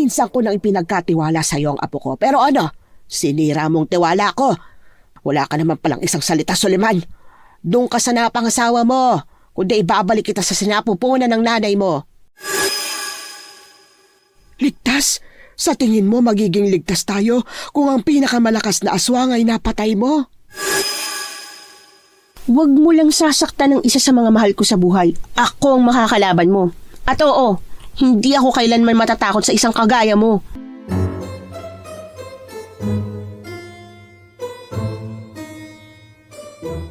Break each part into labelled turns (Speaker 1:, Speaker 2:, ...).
Speaker 1: pinsan ko nang ipinagkatiwala sa iyo ang apo ko. Pero ano, sinira mong tiwala ko. Wala ka naman palang isang salita, Suleman. Doon ka sa napangasawa mo, kundi ibabalik kita sa sinapupunan ng nanay mo. Ligtas? Sa tingin mo magiging ligtas tayo kung ang pinakamalakas na aswang ay napatay mo?
Speaker 2: Huwag mo lang sasaktan ng isa sa mga mahal ko sa buhay. Ako ang makakalaban mo. At oo, hindi ako kailanman matatakot sa isang kagaya mo.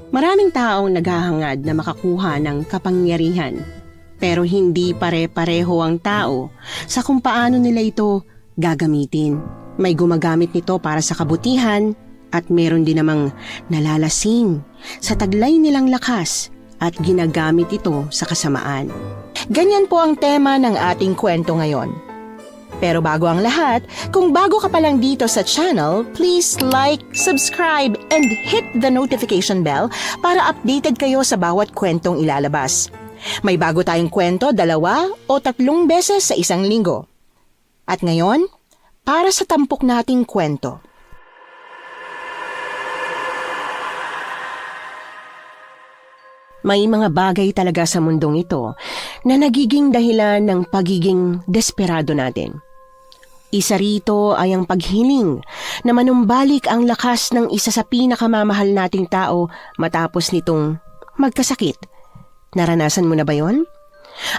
Speaker 2: Maraming taong naghahangad na makakuha ng kapangyarihan. Pero hindi pare-pareho ang tao sa kung paano nila ito gagamitin. May gumagamit nito para sa kabutihan at meron din namang nalalasing sa taglay nilang lakas at ginagamit ito sa kasamaan. Ganyan po ang tema ng ating kwento ngayon. Pero bago ang lahat, kung bago ka pa lang dito sa channel, please like, subscribe, and hit the notification bell para updated kayo sa bawat kwentong ilalabas. May bago tayong kwento 2 o 3 beses sa isang linggo. At ngayon, para sa tampok nating kwento. May mga bagay talaga sa mundong ito na nagiging dahilan ng pagiging desperado natin. Isa rito ay ang paghiling na manumbalik ang lakas ng isa sa pinakamamahal nating tao matapos nitong magkasakit. Naranasan mo na ba yon?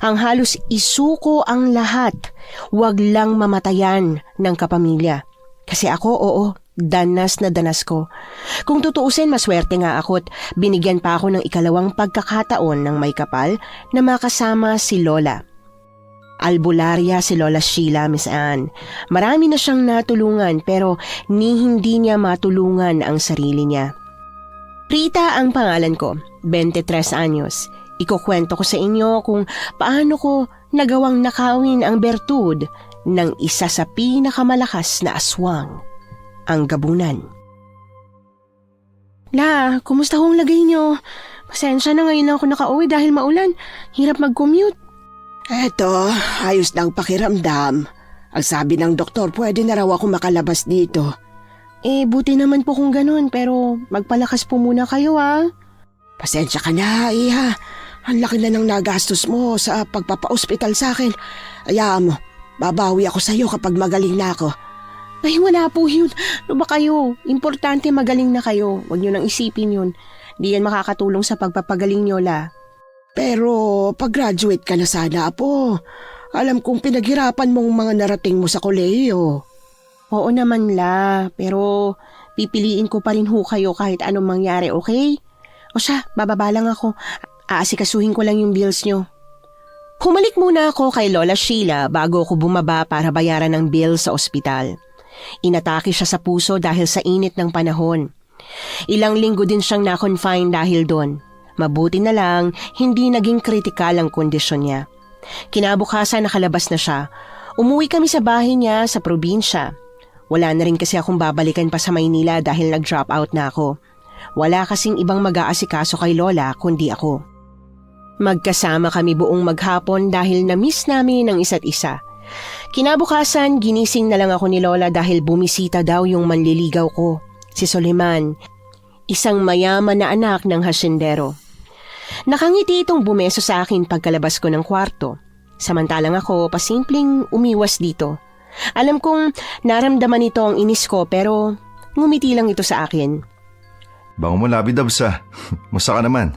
Speaker 2: Ang halos isuko ang lahat, wag lang mamatayan ng kapamilya. Kasi ako, oo, danas na danas ko. Kung tutuusin, maswerte nga ako at binigyan pa ako ng ikalawang pagkakataon ng may kapal na makasama si Lola. Albularya si Lola Sheila, Miss Anne. Marami na siyang natulungan pero hindi niya matulungan ang sarili niya. Rita ang pangalan ko, 23 anyos. Ikukwento ko sa inyo kung paano ko nagawang nakawin ang bertud ng isa sa pinakamalakas na aswang, ang gabunan. La, kumusta hong lagay niyo? Pasensya na, ngayon lang ako nakauwi dahil maulan. Hirap mag-commute.
Speaker 1: Eto, ayos ng pakiramdam. Ang sabi ng doktor, pwede na raw ako makalabas dito.
Speaker 2: Buti naman po kung ganun, pero magpalakas po muna kayo
Speaker 1: Pasensya ka na, iha. Ang laki na ng nagastos mo sa pagpapa-ospital sa akin. Hayaan mo, babawi ako sa iyo kapag magaling na ako.
Speaker 2: Ay, wala po yun. Ano ba kayo? Importante magaling na kayo. Huwag nyo nang isipin yun. Di yan makakatulong sa pagpapagaling nyo, La.
Speaker 1: Pero pag-graduate ka na sana, Apo. Alam kong pinaghirapan mong mga narating mo sa kolehiyo.
Speaker 2: Oo naman, La. Pero pipiliin ko pa rin ho kayo kahit anong mangyari, okay? O siya, bababa lang ako. Aasikasuhin ko lang yung bills nyo. Humalik muna ako kay Lola Sheila bago ako bumaba para bayaran ng bill sa ospital. Inatake siya sa puso dahil sa init ng panahon. Ilang linggo din siyang na-confine dahil doon. Mabuti na lang, hindi naging kritikal ang kondisyon niya. Kinabukasan nakalabas na siya. Umuwi kami sa bahay niya sa probinsya. Wala na rin kasi akong babalikan pa sa Maynila dahil nag-drop out na ako. Wala kasing ibang mag-aasikaso kay Lola kundi ako. Magkasama kami buong maghapon dahil na-miss namin ang isa't isa. Kinabukasan, ginising na lang ako ni Lola dahil bumisita daw yung manliligaw ko, si Suleman, isang mayaman na anak ng hasyendero. Nakangiti itong bumeso sa akin pagkalabas ko ng kwarto. Samantalang ako pasimpleng umiwas dito. Alam kong naramdaman ito ang inis ko pero ngumiti lang ito sa akin.
Speaker 3: Bango mo labi, Dabsa. Musta ka naman?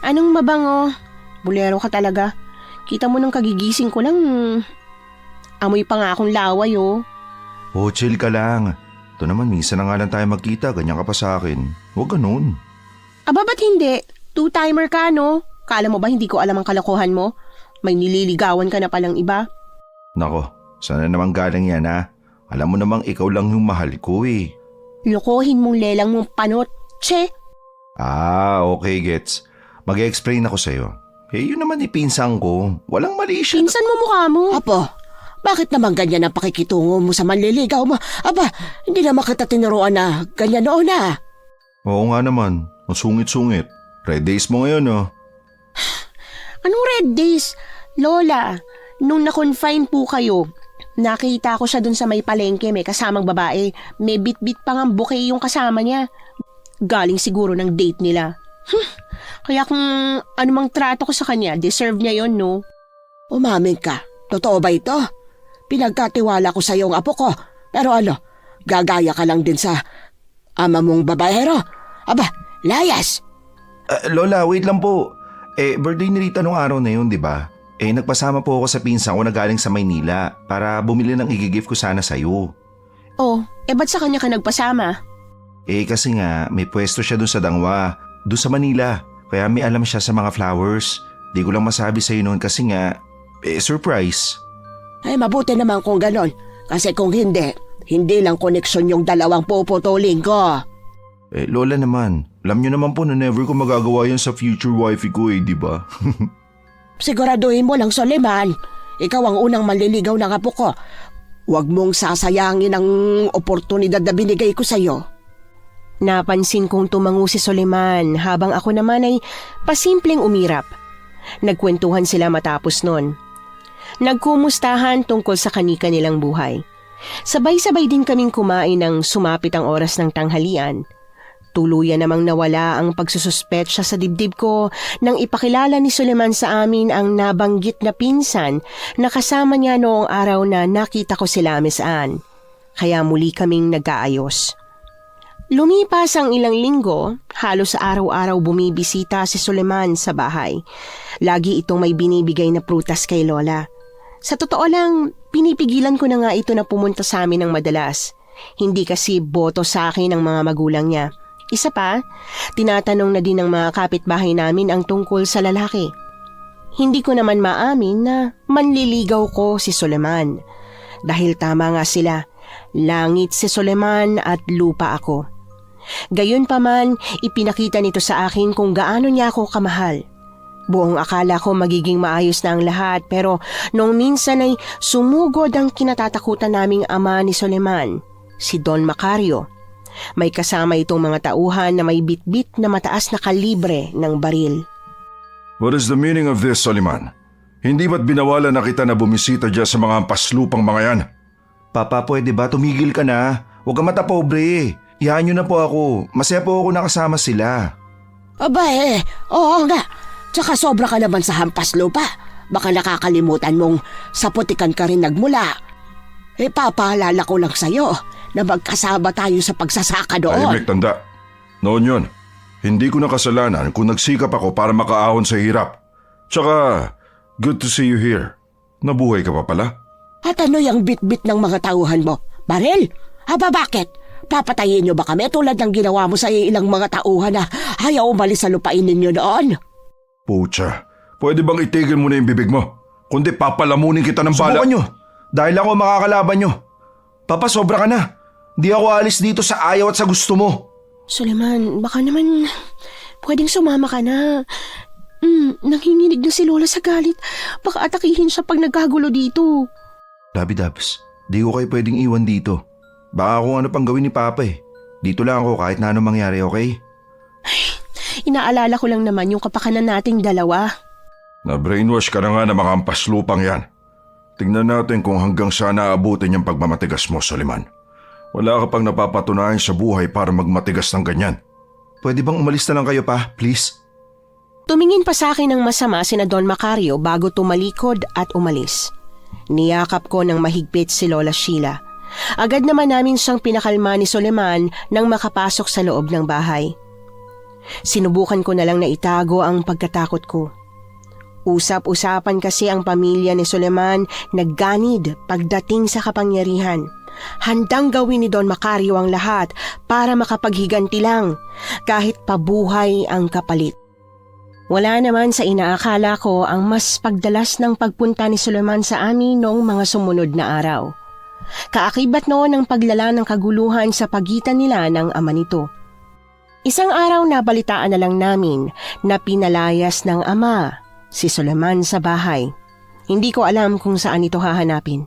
Speaker 2: Anong mabango? Bulero ka talaga. Kita mo nang kagigising ko lang. Amoy pa nga akong laway
Speaker 3: Oh, chill ka lang. Ito naman, minsan na nga lang tayo magkita. Ganyan ka pa sa akin. Huwag ganun.
Speaker 2: Aba, ba't hindi? Two-timer ka, no? Kala mo ba hindi ko alam ang kalokohan mo? May nililigawan ka na palang iba.
Speaker 3: Nako, sana naman galing yan ha. Alam mo namang ikaw lang yung mahal ko eh.
Speaker 2: Lokohin mong lelang mong panot. Che!
Speaker 3: Okay, gets. Mag-explain ako sa'yo. Yun naman ipinsan ko. Walang mali siya.
Speaker 2: Pinsan mo mukha mo.
Speaker 1: Apo, bakit naman ganyan ang pakikitungo mo sa manliligaw mo? Aba, hindi naman kita tinuruan na ganyan noon
Speaker 3: Oo nga naman. Ang sungit-sungit. Red days mo ngayon,
Speaker 2: Anong red days? Lola, Nung na-confine po kayo, nakita ko siya dun sa may palengke, may kasamang babae. May bit-bit pang ang bouquet yung kasama niya. Galing siguro ng date nila. Kaya kung anumang trato ko sa kanya, deserve niya yon, no?
Speaker 1: Umamin ka. Totoo ba ito? Pinagkatiwala ko sa iyong apo ko. Pero ano, gagaya ka lang din sa ama mong babaero. Aba, layas!
Speaker 3: Lola, wait lang po. Birthday ni Rita nung araw na yun, di ba? Nagpasama po ako sa pinsan ko na galing sa Maynila para bumili ng i-gift ko sana sa'yo.
Speaker 2: Oh, ba't sa kanya ka nagpasama?
Speaker 3: Kasi nga, may pwesto siya dun sa Dangwa, dun sa Manila. Kaya may alam siya sa mga flowers. Di ko lang masabi sa'yo noon kasi nga, surprise.
Speaker 1: Ay, mabuti naman kung ganon. Kasi kung hindi lang koneksyon yung dalawang puputulin ko.
Speaker 3: Lola naman, alam niyo naman po na never ko magagawa yan sa future wifey ko di ba?
Speaker 1: Siguraduhin mo lang, Soliman. Ikaw ang unang manliligaw ng apo ko. Huwag mong sasayangin ang oportunidad na binigay ko sa'yo.
Speaker 2: Napansin kong tumango si Soliman habang ako naman ay pasimpleng umirap. Nagkwentuhan sila matapos nun. Nagkumustahan tungkol sa kanika nilang buhay. Sabay-sabay din kaming kumain ng sumapit ang oras ng tanghalian. Tuluyan namang nawala ang pagsususpetsya sa dibdib ko nang ipakilala ni Soliman sa amin ang nabanggit na pinsan na kasama niya noong araw na nakita ko sila Miss Anne. Kaya muli kaming nagkaayos. Lumipas ang ilang linggo, halos araw-araw bumibisita si Soliman sa bahay. Lagi itong may binibigay na prutas kay Lola. Sa totoo lang, pinipigilan ko na nga ito na pumunta sa amin ng madalas. Hindi kasi boto sa akin ang mga magulang niya. Isa pa, tinatanong na din ng mga kapitbahay namin ang tungkol sa lalaki. Hindi ko naman maamin na manliligaw ko si Soliman. Dahil tama nga sila, langit si Soliman at lupa ako. Gayunpaman, ipinakita nito sa akin kung gaano niya ako kamahal. Buong akala ko magiging maayos na ang lahat pero nung minsan ay sumugod ang kinatatakutan naming ama ni Soliman, si Don Macario. May kasama itong mga tauhan na may bitbit na mataas na kalibre ng baril.
Speaker 4: What is the meaning of this, Soliman? Hindi ba't binawala na kita na bumisita dyan sa mga paslupang mga yan?
Speaker 3: Papa, pwede ba? Tumigil ka na. Huwag ka matapobre. Iyan niyo na po ako. Masaya po ako nakasama sila.
Speaker 1: Aba oo nga. Tsaka sobra ka naman sa hampas lupa. Baka nakakalimutan mong sa putikan ka rin nagmula. Papaalala ko lang sa'yo na magkasama tayo sa pagsasaka doon.
Speaker 4: Tahimik, tanda. Noon yun, hindi ko na kasalanan kung nagsikap ako para makaahon sa hirap. Tsaka, good to see you here. Nabuhay ka pa pala?
Speaker 1: At ano yung bit-bit ng mga tauhan mo? Baril? Aba bakit? Papatayin niyo ba kami tulad ng ginawa mo sa ilang mga tauhan na ayaw umalis sa lupain ninyo noon?
Speaker 4: Pucha, pwede bang itigil mo na yung bibig mo? Kundi papalamunin kita ng bala.
Speaker 3: Subukan nyo. Dahil ako makakalaban nyo. Papa, sobra ka na. Di ako alis dito sa ayaw at sa gusto mo.
Speaker 2: Soliman, baka naman pwedeng sumama ka na. Nanginginig na si Lola sa galit. Baka atakihin siya pag nagkagulo dito.
Speaker 3: Dabs, di ko kayo pwedeng iwan dito. Baka kung ano pang gawin ni Papa Dito lang ako kahit na anong mangyari, okay?
Speaker 2: Inaalala ko lang naman yung kapakanan nating dalawa.
Speaker 4: Na-brainwash ka na nga ng mga ampaslupang yan. Tingnan natin kung hanggang saan aabutin yung pagmamatigas mo, Soliman. Wala ka pang napapatunayan sa buhay para magmatigas ng ganyan.
Speaker 3: Pwede bang umalis na lang kayo pa, please?
Speaker 2: Tumingin pa sa akin ng masama sina Don Macario bago tumalikod at umalis. Niyakap ko ng mahigpit si Lola Sheila. Agad naman namin siyang pinakalma ni Soliman nang makapasok sa loob ng bahay. Sinubukan ko na lang na itago ang pagkatakot ko. Usap-usapan kasi ang pamilya ni Soliman nagganid pagdating sa kapangyarihan. Handang gawin ni Don Macario ang lahat para makapaghiganti lang kahit pabuhay ang kapalit. Wala naman sa inaakala ko ang mas pagdalas ng pagpunta ni Soliman sa amin noong mga sumunod na araw. Kaakibat noon ang paglala ng kaguluhan sa pagitan nila ng ama nito. Isang araw nabalitaan na lang namin na pinalayas ng ama si Soliman sa bahay. Hindi ko alam kung saan ito hahanapin.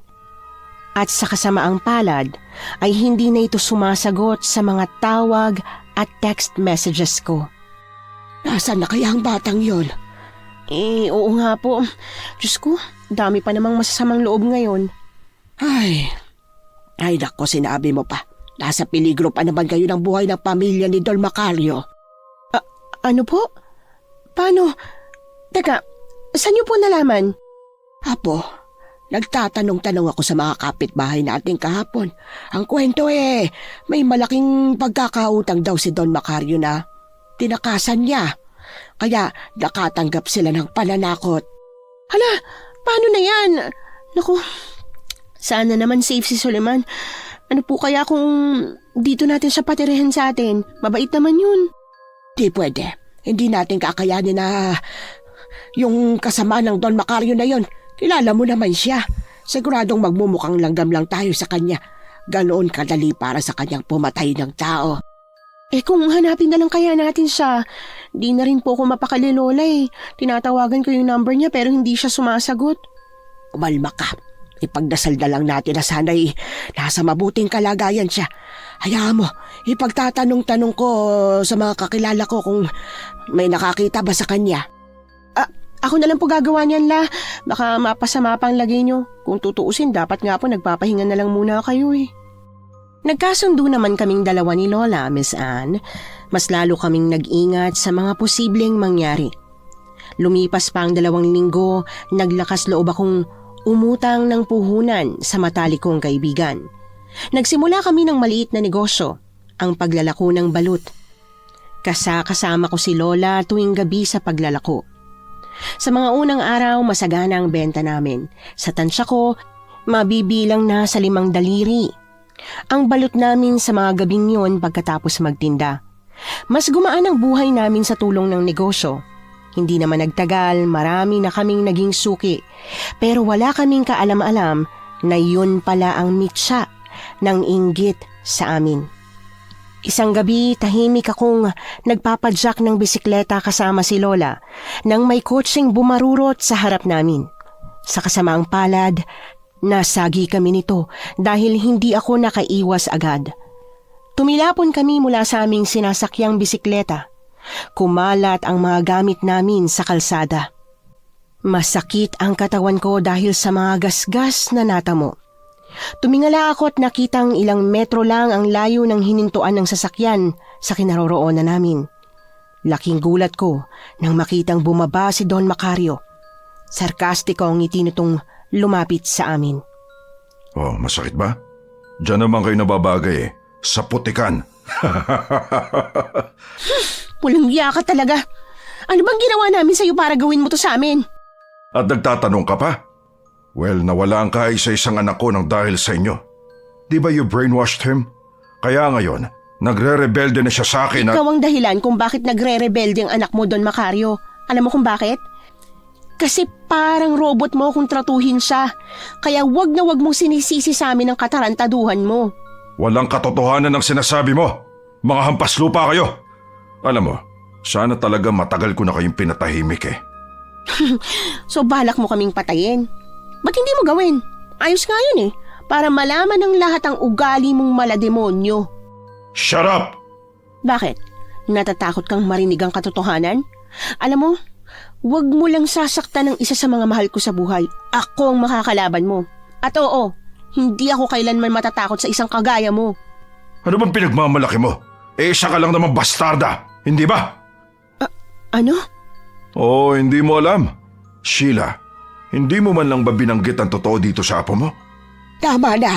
Speaker 2: At sa kasamaang palad ay hindi na ito sumasagot sa mga tawag at text messages ko.
Speaker 1: Nasaan na kaya ang batang yon?
Speaker 2: Oo nga po. Diyos ko, Dami pa namang masasamang loob ngayon.
Speaker 1: Ay nako, sinabi mo pa. Nasa peligro pa naman kayo ng buhay ng pamilya ni Don Macario.
Speaker 2: Ano po? Paano? Teka, saan niyo po nalaman?
Speaker 1: Apo, nagtatanong-tanong ako sa mga kapitbahay natin kahapon. Ang kwento may malaking pagkakautang daw si Don Macario na tinakasan niya. Kaya nakatanggap sila ng pananakot.
Speaker 2: Hala, paano na yan? Naku, sana naman safe si Suleiman. Ano po kaya kung dito natin siya patirahin sa atin? Mabait naman yun.
Speaker 1: Di pwede. Hindi natin kakayanin na yung kasama ng Don Macario na yon. Kilala mo naman siya. Siguradong magmumukhang langgam lang tayo sa kanya. Ganoon kadali para sa kanyang pumatay ng tao.
Speaker 2: Kung hanapin na lang kaya natin siya, di na rin po ako mapakali, Lola eh. Tinatawagan ko yung number niya pero hindi siya sumasagot.
Speaker 1: Umalma ka. Ipagdasal na lang natin na sana'y nasa mabuting kalagayan siya. Hayaan mo, ipagtatanong-tanong ko sa mga kakilala ko kung may nakakita ba sa kanya.
Speaker 2: Ako na lang po gagawa niyan, La. Baka mapasama pa ang lagay niyo. Kung tutuusin, dapat nga po nagpapahinga na lang muna kayo eh. Nagkasundo naman kaming dalawa ni Lola, Miss Anne. Mas lalo kaming nag-ingat sa mga posibleng mangyari. Lumipas pa ang 2 linggo, naglakas loob akong umutang ng puhunan sa matalik kong kaibigan. Nagsimula kami ng maliit na negosyo, ang paglalako ng balut. Kasama ko si Lola tuwing gabi sa paglalako. Sa mga unang araw, masagana ang benta namin. Sa tansya ko, mabibilang na sa 5 daliri. Ang balot namin sa mga gabing yon pagkatapos magtinda. Mas gumaan ang buhay namin sa tulong ng negosyo. Hindi naman nagtagal, marami na kaming naging suki. Pero wala kaming kaalam-alam na yun pala ang mitsa ng inggit sa amin. Isang gabi, tahimik akong nagpapadyak ng bisikleta kasama si Lola nang may kotseng bumarurot sa harap namin. Sa kasamaang palad, nasagi kami nito dahil hindi ako nakaiwas agad. Tumilapon kami mula sa aming sinasakyang bisikleta. Kumalat ang mga gamit namin sa kalsada. Masakit ang katawan ko dahil sa mga gasgas na natamo. Tumingala ako at nakitang ilang metro lang ang layo ng hinintuan ng sasakyan sa kinaroroonan namin. Laking gulat ko nang makitang bumaba si Don Macario. Sarkastiko ang ngiti nitong lumapit sa amin.
Speaker 4: Oh, masakit ba? Diyan naman kayo nababagay eh. Sa putikan.
Speaker 2: Walang iya ka talaga. Ano bang ginawa namin sa'yo para gawin mo to sa amin?
Speaker 4: At nagtatanong ka pa? Well, nawala ang kaisa-isang anak ko ng dahil sa inyo. Di ba you brainwashed him? Kaya ngayon, nagre-rebelde na siya sa akin at...
Speaker 2: Ikaw ang dahilan kung bakit nagre-rebelde ang anak mo, Don Macario. Alam mo kung bakit? Kasi parang robot mo kung tratuhin siya. Kaya wag na wag mong sinisisi sa amin ang katarantaduhan mo.
Speaker 4: Walang katotohanan ang sinasabi mo. Mga hampas lupa kayo. Alam mo, sana talaga matagal ko na kayong pinatahimik eh.
Speaker 2: So balak mo kaming patayin. Ba't hindi mo gawin? Ayos nga yun eh. Para malaman ng lahat ang ugali mong malademonyo.
Speaker 4: Shut up!
Speaker 2: Bakit? Natatakot kang marinig ang katotohanan? Alam mo, wag mo lang sasaktan ng isa sa mga mahal ko sa buhay. Ako ang makakalaban mo. At oo, hindi ako kailanman matatakot sa isang kagaya mo.
Speaker 4: Ano bang pinagmamalaki mo? Isa ka lang naman bastarda, hindi ba?
Speaker 2: Ano?
Speaker 4: Oo, hindi mo alam. Sheila, hindi mo man lang ba binanggit ang totoo dito sa apo mo?
Speaker 1: Tama na.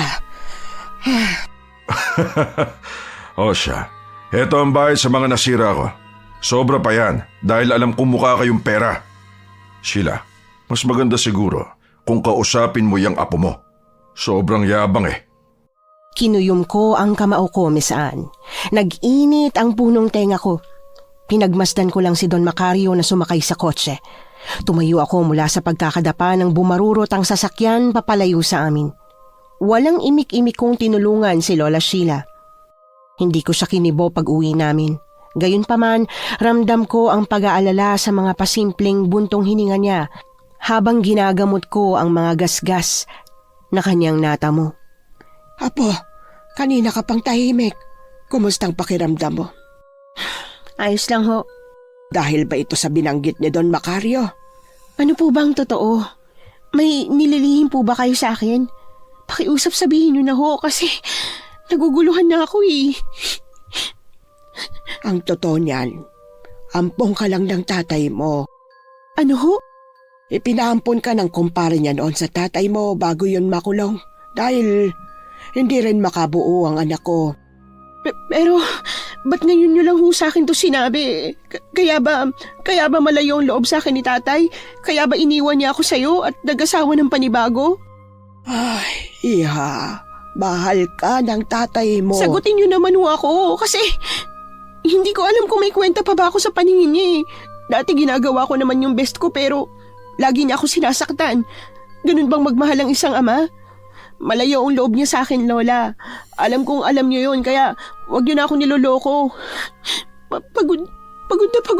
Speaker 4: O siya, eto ang bayad sa mga nasira ko. Sobra pa yan dahil alam kong mukha kayong pera. Sheila, mas maganda siguro kung kausapin mo yung apo mo. Sobrang yabang eh.
Speaker 2: Kinuyom ko ang kamao ko, Miss Anne. Nag-init ang punong tenga ko. Pinagmasdan ko lang si Don Macario na sumakay sa kotse. Tumayo ako mula sa pagkakadapa ng bumarurot ang sasakyan papalayo sa amin. Walang imik-imik kong tinulungan si Lola Sheila. Hindi ko siya kinibo pag-uwi namin. Gayunpaman, ramdam ko ang pag-aalala sa mga pasimpleng buntong hininga niya habang ginagamot ko ang mga gasgas na kanyang natamo.
Speaker 1: Apo, kanina ka pang tahimik. Kumustang pakiramdam mo?
Speaker 2: Ayos lang ho.
Speaker 1: Dahil ba ito sa binanggit ni Don Macario?
Speaker 2: Ano po bang totoo? May nililihim po ba kayo sa akin? Pakiusap sabihin niyo na ho kasi naguguluhan na ako eh.
Speaker 1: Ang totoo niyan, ampong ka lang ng tatay mo.
Speaker 2: Ano ho?
Speaker 1: Ipinaampon ka ng kumpare niya noon sa tatay mo bago yun makulong. Dahil hindi rin makabuo ang anak ko.
Speaker 2: Pero, ba't ngayon niyo lang ho sa akin to sinabi? Kaya ba malayo ang loob sa akin ni tatay? Kaya ba iniwan niya ako sa'yo at nag-asawa ng panibago?
Speaker 1: Ay, iha, mahal ka ng tatay mo.
Speaker 2: Sagutin niyo naman ho ako kasi hindi ko alam kung may kwenta pa ba ako sa paningin niya eh. Dati ginagawa ko naman yung best ko pero lagi niya ako sinasaktan. Ganun bang magmahal ang isang ama? Malayo ang loob niya sa akin, Lola. Alam kong alam niyo yun, kaya wag niyo na ako niloloko. Pagod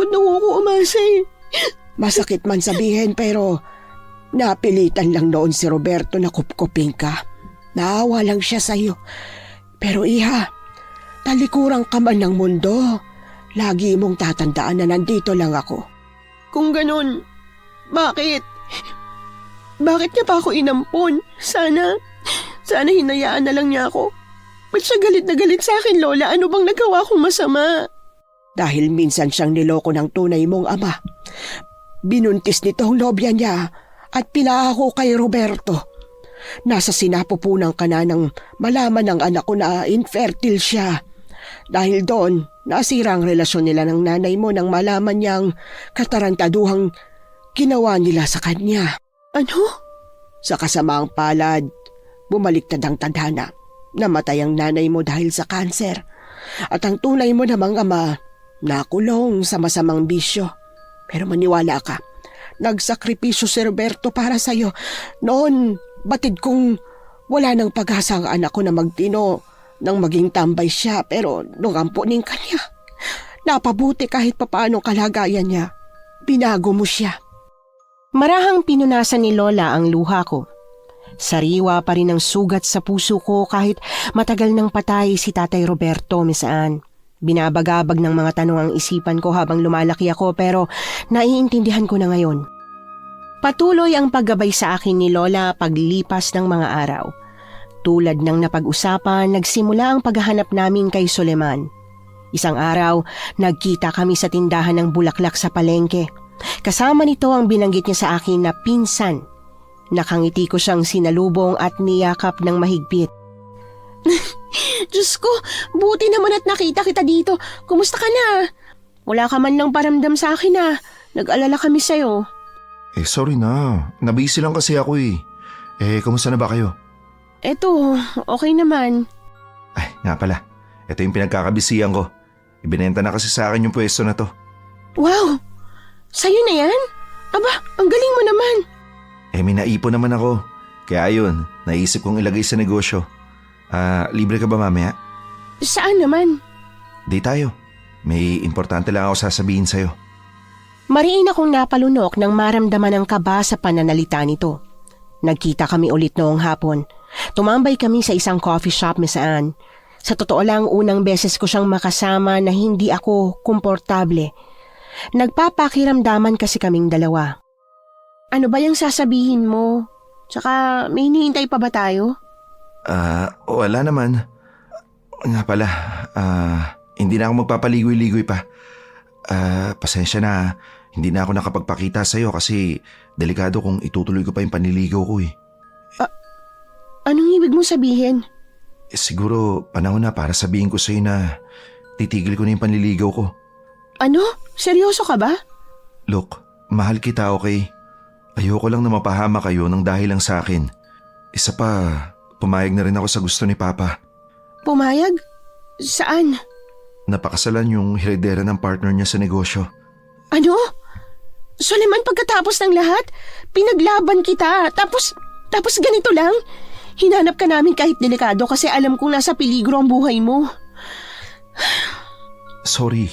Speaker 2: na ako umasa eh.
Speaker 1: Masakit man sabihin pero napilitan lang noon si Roberto na kupkupin ka. Naawa lang siya sa'yo. Pero iha, talikuran ka man ng mundo. Lagi mong tatandaan na nandito lang ako.
Speaker 2: Kung ganun, bakit? Bakit niya pa ako inampon? Sana hinayaan na lang niya ako. Ba't siya galit na galit sa akin, Lola? Ano bang nagawa kong masama?
Speaker 1: Dahil minsan siyang niloko ng tunay mong ama. Binuntis nito ang nobya niya at pinahako kay Roberto. Nasa sinapupunan ka na nang malaman ng anak ko na infertile siya. Dahil doon, nasira ang relasyon nila ng nanay mo nang malaman niyang katarantaduhang ginawa nila sa kanya.
Speaker 2: Ano?
Speaker 1: Sa kasamaang palad, bumaliktad ang tadhana. Namatay ang nanay mo dahil sa kanser. At ang tunay mo namang ama, nakulong sa masamang bisyo. Pero maniwala ka, nagsakripisyo si Roberto para sa'yo. Noon, batid kong wala nang pag-asa ang anak ko na magtino nang maging tambay siya. Pero nung ampunin ka niya, napabuti kahit papaano kalagayan niya. Binago mo siya.
Speaker 2: Marahang pinunasan ni Lola ang luha ko. Sariwa pa rin ang sugat sa puso ko kahit matagal nang patay si Tatay Roberto, Miss Anne. Binabagabag ng mga tanong ang isipan ko habang lumalaki ako pero naiintindihan ko na ngayon. Patuloy ang paggabay sa akin ni Lola paglipas ng mga araw. Tulad ng napag-usapan, nagsimula ang paghahanap namin kay Suleman. Isang araw, nagkita kami sa tindahan ng bulaklak sa palengke. Kasama nito ang binanggit niya sa akin na pinsan. Nakangiti ko siyang sinalubong at niyakap ng mahigpit. Diyos ko, buti naman at nakita kita dito. Kumusta ka na? Wala ka man lang paramdam sa akin ah. Nag-alala kami sa'yo.
Speaker 3: Sorry na. Nabisi lang kasi ako eh. Kumusta na ba kayo?
Speaker 2: Eto, okay naman.
Speaker 3: Ay, nga pala. Ito yung pinagkakabisihan ko. Ibinenta na kasi sa akin yung pwesto na to.
Speaker 2: Wow! Sa'yo na yan? Aba, ang galing mo naman.
Speaker 3: May naipon naman ako. Kaya ayun, naisip kong ilagay sa negosyo. Libre ka ba mamaya?
Speaker 2: Saan naman?
Speaker 3: Di tayo. May importante lang ako sasabihin sa'yo.
Speaker 2: Mariin akong napalunok nang maramdaman ang kaba sa pananalita nito. Nagkita kami ulit noong hapon. Tumambay kami sa isang coffee shop, Miss Anne. Sa totoo lang, unang beses ko siyang makasama na hindi ako komportable. Nagpapakiramdaman kasi kaming dalawa. Ano ba yung sasabihin mo? Tsaka may hinihintay pa ba tayo?
Speaker 3: Wala naman. Nga pala, hindi na ako magpapaligoy-ligoy pa. Pasensya na, hindi na ako nakapagpakita sa'yo kasi delikado kung itutuloy ko pa yung panliligaw ko eh.
Speaker 2: Anong ibig mo sabihin?
Speaker 3: Siguro panahon na para sabihin ko sa'yo na titigil ko na yung panliligaw ko.
Speaker 2: Ano? Seryoso ka ba?
Speaker 3: Look, mahal kita, okay? Ayoko lang na mapahama kayo ng dahil lang sa akin. Isa pa, pumayag na rin ako sa gusto ni Papa.
Speaker 2: Pumayag? Saan?
Speaker 3: Napakasalan yung heredera ng partner niya sa negosyo.
Speaker 2: Ano? Suleman, pagkatapos ng lahat, pinaglaban kita. Tapos ganito lang? Hinanap ka namin kahit delikado kasi alam kong nasa peligro ang buhay mo.
Speaker 3: Sorry,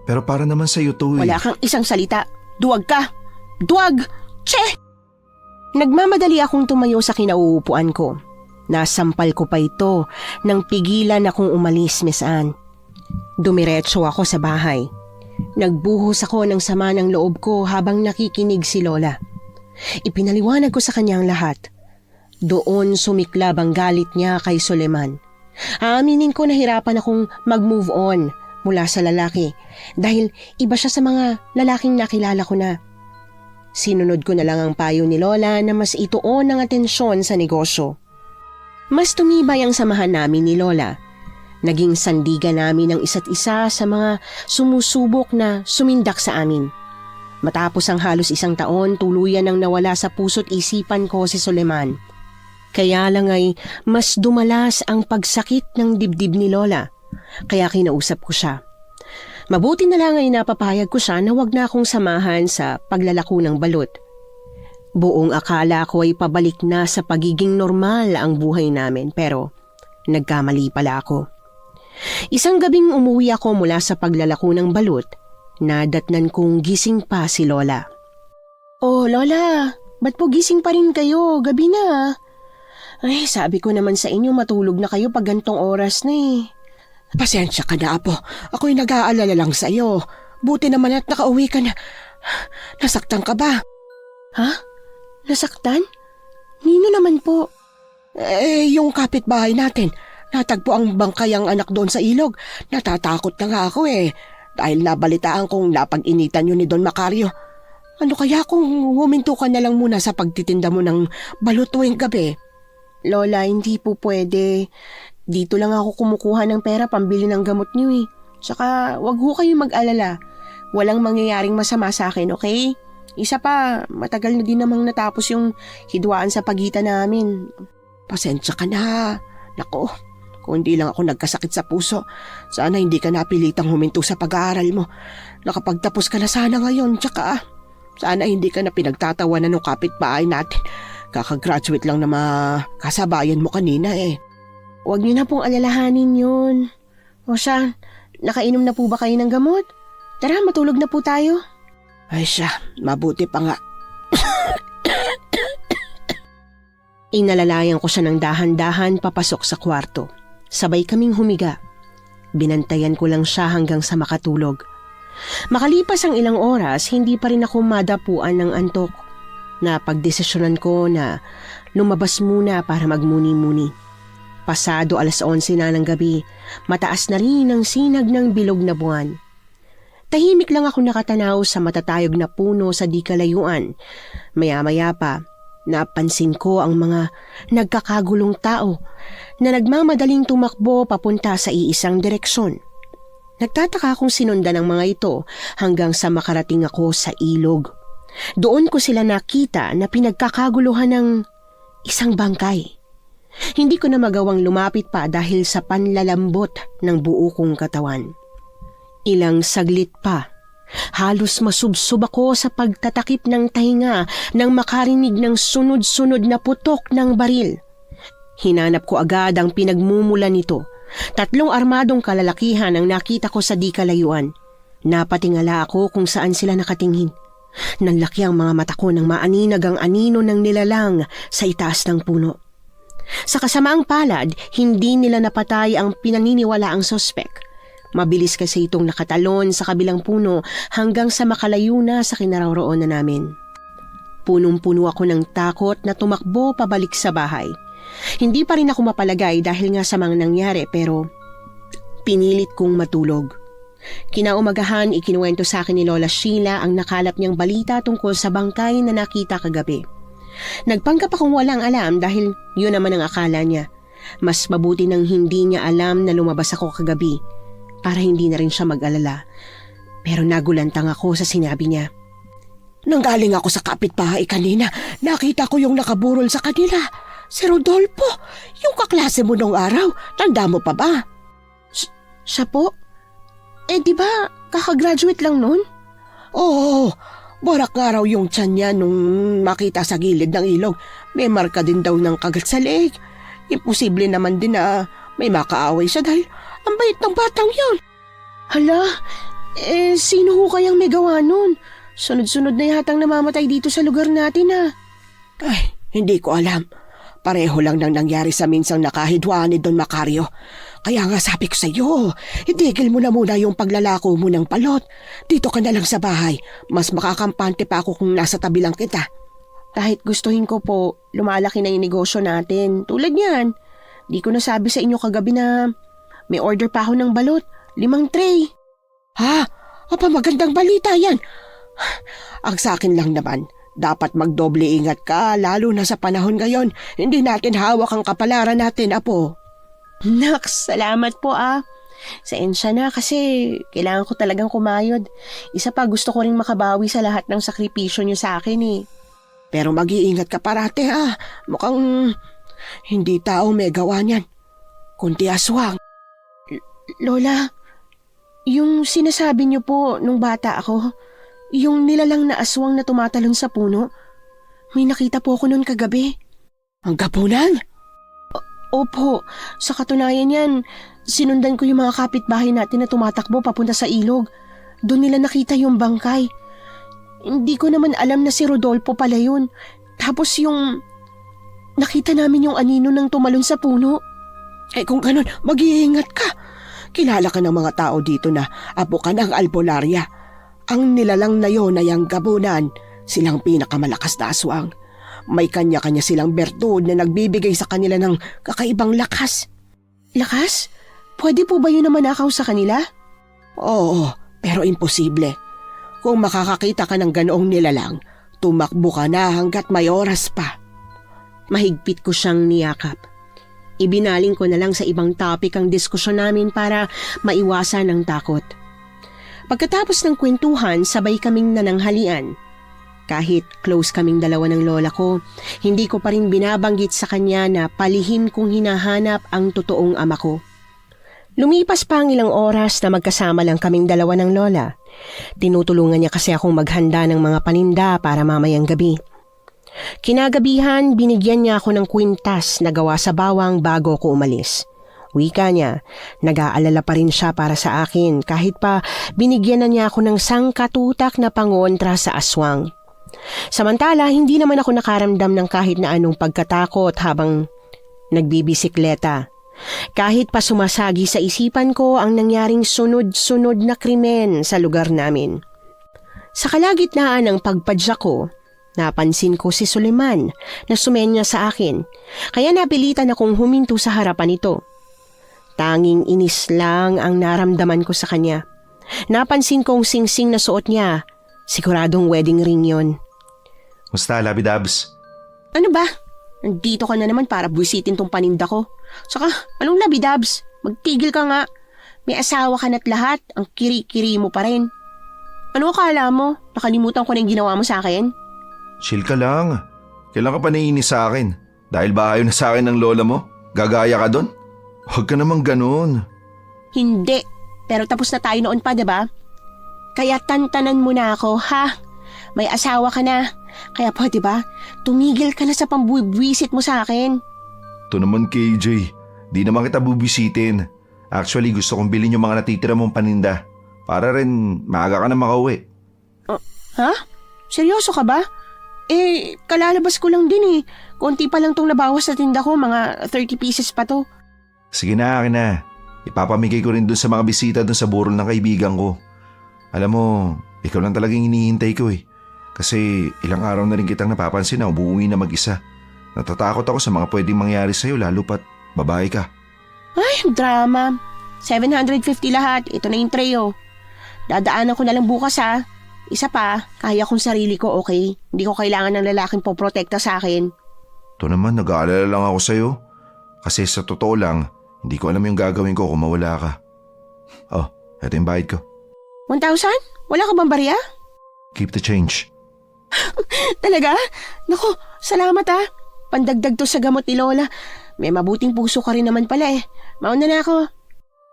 Speaker 3: pero para naman sa'yo to eh.
Speaker 2: Wala kang isang salita. Duwag ka. Duwag! Che! Nagmamadali akong tumayo sa kinauupuan ko. Nasampal ko pa ito nang pigilan akong umalis, Miss Anne. Dumiretso ako sa bahay. Nagbuhos ako ng sama ng loob ko habang nakikinig si Lola. Ipinaliwanag ko sa kanya ang lahat. Doon sumiklab ang galit niya kay Suleman. Aaminin ko na hirapan akong mag-move on mula sa lalaki dahil iba siya sa mga lalaking nakilala ko na. Sinunod ko na lang ang payo ni Lola na mas ituon ang atensyon sa negosyo. Mas tumibay ang samahan namin ni Lola. Naging sandigan namin ang isa't isa sa mga sumusubok na sumindak sa amin. Matapos ang halos 1 taon, tuluyan nang nawala sa puso't isipan ko si Suleman. Kaya lang ay mas dumalas ang pagsakit ng dibdib ni Lola, kaya kinausap ko siya. Mabuti na lang ay napapayag ko siya na wag na akong samahan sa paglalako ng balut. Buong akala ko ay pabalik na sa pagiging normal ang buhay namin pero nagkamali pala ako. Isang gabing umuwi ako mula sa paglalako ng balut, nadatnan kong gising pa si Lola. "Oh, Lola, ba't po gising pa rin kayo? Gabi na." "Ay, sabi ko naman sa inyo matulog na kayo pag gantong oras na eh."
Speaker 1: Pasensya ka na, Apo. Ako'y nag-aalala lang sa'yo. Buti naman at nakauwi ka na. Nasaktan ka ba?
Speaker 2: "Ha? Nasaktan? Nino naman po?"
Speaker 1: Yung kapitbahay natin. Natagpo ang bangkay ang anak doon sa ilog. Natatakot na nga ako dahil nabalitaan kong napag-initan yun ni Don Macario. Ano kaya kung huminto ka na lang muna sa pagtitinda mo ng balut tuwing gabi?
Speaker 2: "Lola, hindi po pwede. Dito lang ako kumukuha ng pera pambili ng gamot niyo eh. Tsaka wag ho kayo mag-alala. Walang mangyayaring masama sa akin, okay? Isa pa, matagal na din namang natapos yung hidwaan sa pagitan namin."
Speaker 1: Pasensya ka na. Nako, kung hindi lang ako nagkasakit sa puso, sana hindi ka napilitang huminto sa pag-aaral mo. Nakapagtapos ka na sana ngayon, tsaka sana hindi ka na pinagtatawanan ng kapitbahay natin. Kakagraduate lang na makasabayan mo kanina eh.
Speaker 2: Huwag niyo na pong alalahanin yun. O siya, nakainom na po ba kayo ng gamot? Tara, matulog na po tayo.
Speaker 1: Ay siya, mabuti pa nga.
Speaker 2: Inalalayan ko siya ng dahan-dahan papasok sa kwarto. Sabay kaming humiga. Binantayan ko lang siya hanggang sa makatulog. Makalipas ang ilang oras, hindi pa rin ako madapuan ng antok. Napagdesisyonan ko na lumabas muna para magmuni-muni. Pasado 11:00 na ng gabi, mataas na rin ang sinag ng bilog na buwan. Tahimik lang ako nakatanaw sa matatayog na puno sa di kalayuan. Maya-maya pa, napansin ko ang mga nagkakagulong tao na nagmamadaling tumakbo papunta sa iisang direksyon. Nagtataka akong sinundan ng mga ito hanggang sa makarating ako sa ilog. Doon ko sila nakita na pinagkakaguluhan ng isang bangkay. Hindi ko na magawang lumapit pa dahil sa panlalambot ng buo kong katawan. Ilang saglit pa, halos masubsob ako sa pagtatakip ng tahinga nang makarinig ng sunod-sunod na putok ng baril. Hinanap ko agad ang pinagmumulan nito. 3 armadong kalalakihan ang nakita ko sa di kalayuan. Napatingala ako kung saan sila nakatingin. Nanlaki ang mga mata ko nang maaninag ang anino ng nilalang sa itaas ng puno. Sa kasamaang palad, hindi nila napatay ang pinaniniwalaang sospek. Mabilis kasi itong nakatalon sa kabilang puno hanggang sa makalayo na sa kinaroroonan namin. Punong-puno ako ng takot na tumakbo pabalik sa bahay. Hindi pa rin ako mapalagay dahil nga sa mga nangyari pero pinilit kong matulog. Kinaumagahan, ikinuwento sa akin ni Lola Sheila ang nakalap niyang balita tungkol sa bangkay na nakita kagabi. Nagpanggap akong walang alam dahil yun naman ang akala niya. Mas mabuti nang hindi niya alam na lumabas ako kagabi para hindi na rin siya mag-alala. Pero nagulantang ako sa sinabi niya.
Speaker 1: Nanggaling ako sa kapitbahay kanina. Nakita ko yung nakaburol sa kanila. Si Rodolfo, yung kaklase mo nung araw. Tanda mo pa ba?
Speaker 2: Siya po? Di ba kakagraduate lang nun?
Speaker 1: Oo, barak nga raw yung tiyan niya nung makita sa gilid ng ilog. May marka din daw ng kagat sa leeg. Imposible naman din na may makaaway siya dahil ang bait ng batang yun.
Speaker 2: Hala, sino ho kayang may gawa nun? Sunod-sunod na yatang namamatay dito sa lugar natin
Speaker 1: Ay, hindi ko alam. Pareho lang nang nangyari sa minsang nakahidwaan ni Don Macario. Kaya nga sabi ko sa iyo, itigil mo na muna yung paglalako mo ng palot. Dito ka na lang sa bahay. Mas makakampante pa ako kung nasa tabi lang kita.
Speaker 2: kahit gustuhin ko po, lumalaki na yung negosyo natin. Tulad niyan, di ko nasabi sa inyo kagabi na may order pa ako ng balot, 5 tray.
Speaker 1: Ha? Apa, magandang balita yan. Ang sa akin lang naman, dapat magdoble ingat ka, lalo na sa panahon ngayon. Hindi natin hawak ang kapalaran natin, Apo.
Speaker 2: Naks, salamat po ah. Saensya na kasi kailangan ko talagang kumayod. Isa pa, gusto ko rin makabawi sa lahat ng sakripisyo niyo sa akin eh.
Speaker 1: Pero mag-iingat ka parate ha. Mukhang hindi tao may gawa niyan, kundi aswang.
Speaker 2: Lola, yung sinasabi niyo po nung bata ako, yung nilalang na aswang na tumatalon sa puno, may nakita po ako noon kagabi.
Speaker 1: Ang gapunan?
Speaker 2: Opo, sa katunayan yan, sinundan ko yung mga kapitbahay natin na tumatakbo papunta sa ilog. Doon nila nakita yung bangkay. Hindi ko naman alam na si Rodolfo pala yun. Tapos yung nakita namin yung anino ng tumalon sa puno.
Speaker 1: Eh kung ganun, mag-iingat ka. Kilala ka ng mga tao dito na apo ka ng albularya. Ang nilalang na yon ay ang gabunan. Silang pinakamalakas na aswang. May kanya-kanya silang bertud na nagbibigay sa kanila ng kakaibang lakas.
Speaker 2: Lakas? Pwede po ba yun na manakaw sa kanila?
Speaker 1: Oo, pero imposible. Kung makakakita ka ng ganoong nilalang, tumakbo ka na hanggat may oras pa.
Speaker 2: Mahigpit ko siyang niyakap. Ibinaling ko na lang sa ibang topic ang diskusyon namin para maiwasan ang takot. Pagkatapos ng kwentuhan, sabay kaming nananghalian. Kahit close kaming dalawa ng lola ko, hindi ko pa rin binabanggit sa kanya na palihim kong hinahanap ang totoong ama ko. Lumipas pa ang ilang oras na magkasama lang kaming dalawa ng lola. Tinutulungan niya kasi akong maghanda ng mga paninda para mamayang gabi. Kinagabihan, binigyan niya ako ng kwintas na gawa sa bawang bago ko umalis. Wika niya, nag-aalala pa rin siya para sa akin kahit pa binigyan na niya ako ng sangkatutak na pangontra sa aswang. Samantala, hindi naman ako nakaramdam ng kahit na anong pagkatakot habang nagbibisikleta. Kahit pa sumasagi sa isipan ko ang nangyaring sunod-sunod na krimen sa lugar namin. Sa kalagitnaan ng pagpadyak ko, napansin ko si Suleman na sumenya sa akin, kaya napilitan akong huminto sa harapan nito. Tanging inis lang ang naramdaman ko sa kanya. Napansin kong singsing na suot niya, siguradong wedding ring yon.
Speaker 3: Musta, Labidabs?
Speaker 2: Ano ba? Nandito ka na naman para buwisitin tong paninda ko. Saka, anong labidabs? Magtigil ka nga. May asawa ka na't lahat, ang kiri-kiri mo pa rin. Ano akala mo? Nakalimutan ko na yung ginawa mo sa akin?
Speaker 3: Chill ka lang. Kailan ka pa naiinis sa akin? Dahil ba ayaw na sa akin ng lola mo? Gagaya ka doon? Huwag ka namang ganun.
Speaker 2: Hindi. Pero tapos na tayo noon pa, diba? Kaya tantanan mo na ako, ha? May asawa ka na. Kaya pwede ba? Tumigil ka na sa pambubwisit mo sa akin.
Speaker 3: Ito naman, KJ. Di naman kita bubisitin. Actually, gusto kong bilhin yung mga natitira mong paninda. Para rin maaga ka na makauwi.
Speaker 2: Ha? Seryoso ka ba? Eh, kalalabas ko lang din eh. Konti pa lang tong nabawas sa tinda ko, mga 30 pieces pa to.
Speaker 3: Sige na, akin na. Ipapamigay ko rin dun sa mga bisita dun sa burol ng kaibigan ko. Alam mo, ikaw lang talagang hinihintay ko eh. Kasi ilang araw na rin kitang napapansin na umuwi na mag-isa. Natatakot ako sa mga pwedeng mangyari sa'yo lalo pat babae ka.
Speaker 2: Ay, drama. 750 lahat. Ito na yung tray oh. Dadaanan ko na lang bukas ha. Isa pa, kaya kong sarili ko, okay? Hindi ko kailangan ng lalaking poprotekta sa akin.
Speaker 3: Ito naman, nag-aalala lang ako sa'yo. Kasi sa totoo lang, hindi ko alam yung gagawin ko kung mawala ka. Oh, eto yung bayad ko.
Speaker 2: 1,000? Wala ka bang barya?
Speaker 3: Keep the change.
Speaker 2: Talaga? Naku, salamat ha. Pandagdag to sa gamot ni Lola. May mabuting puso ka rin naman pala eh. Mauna na ako.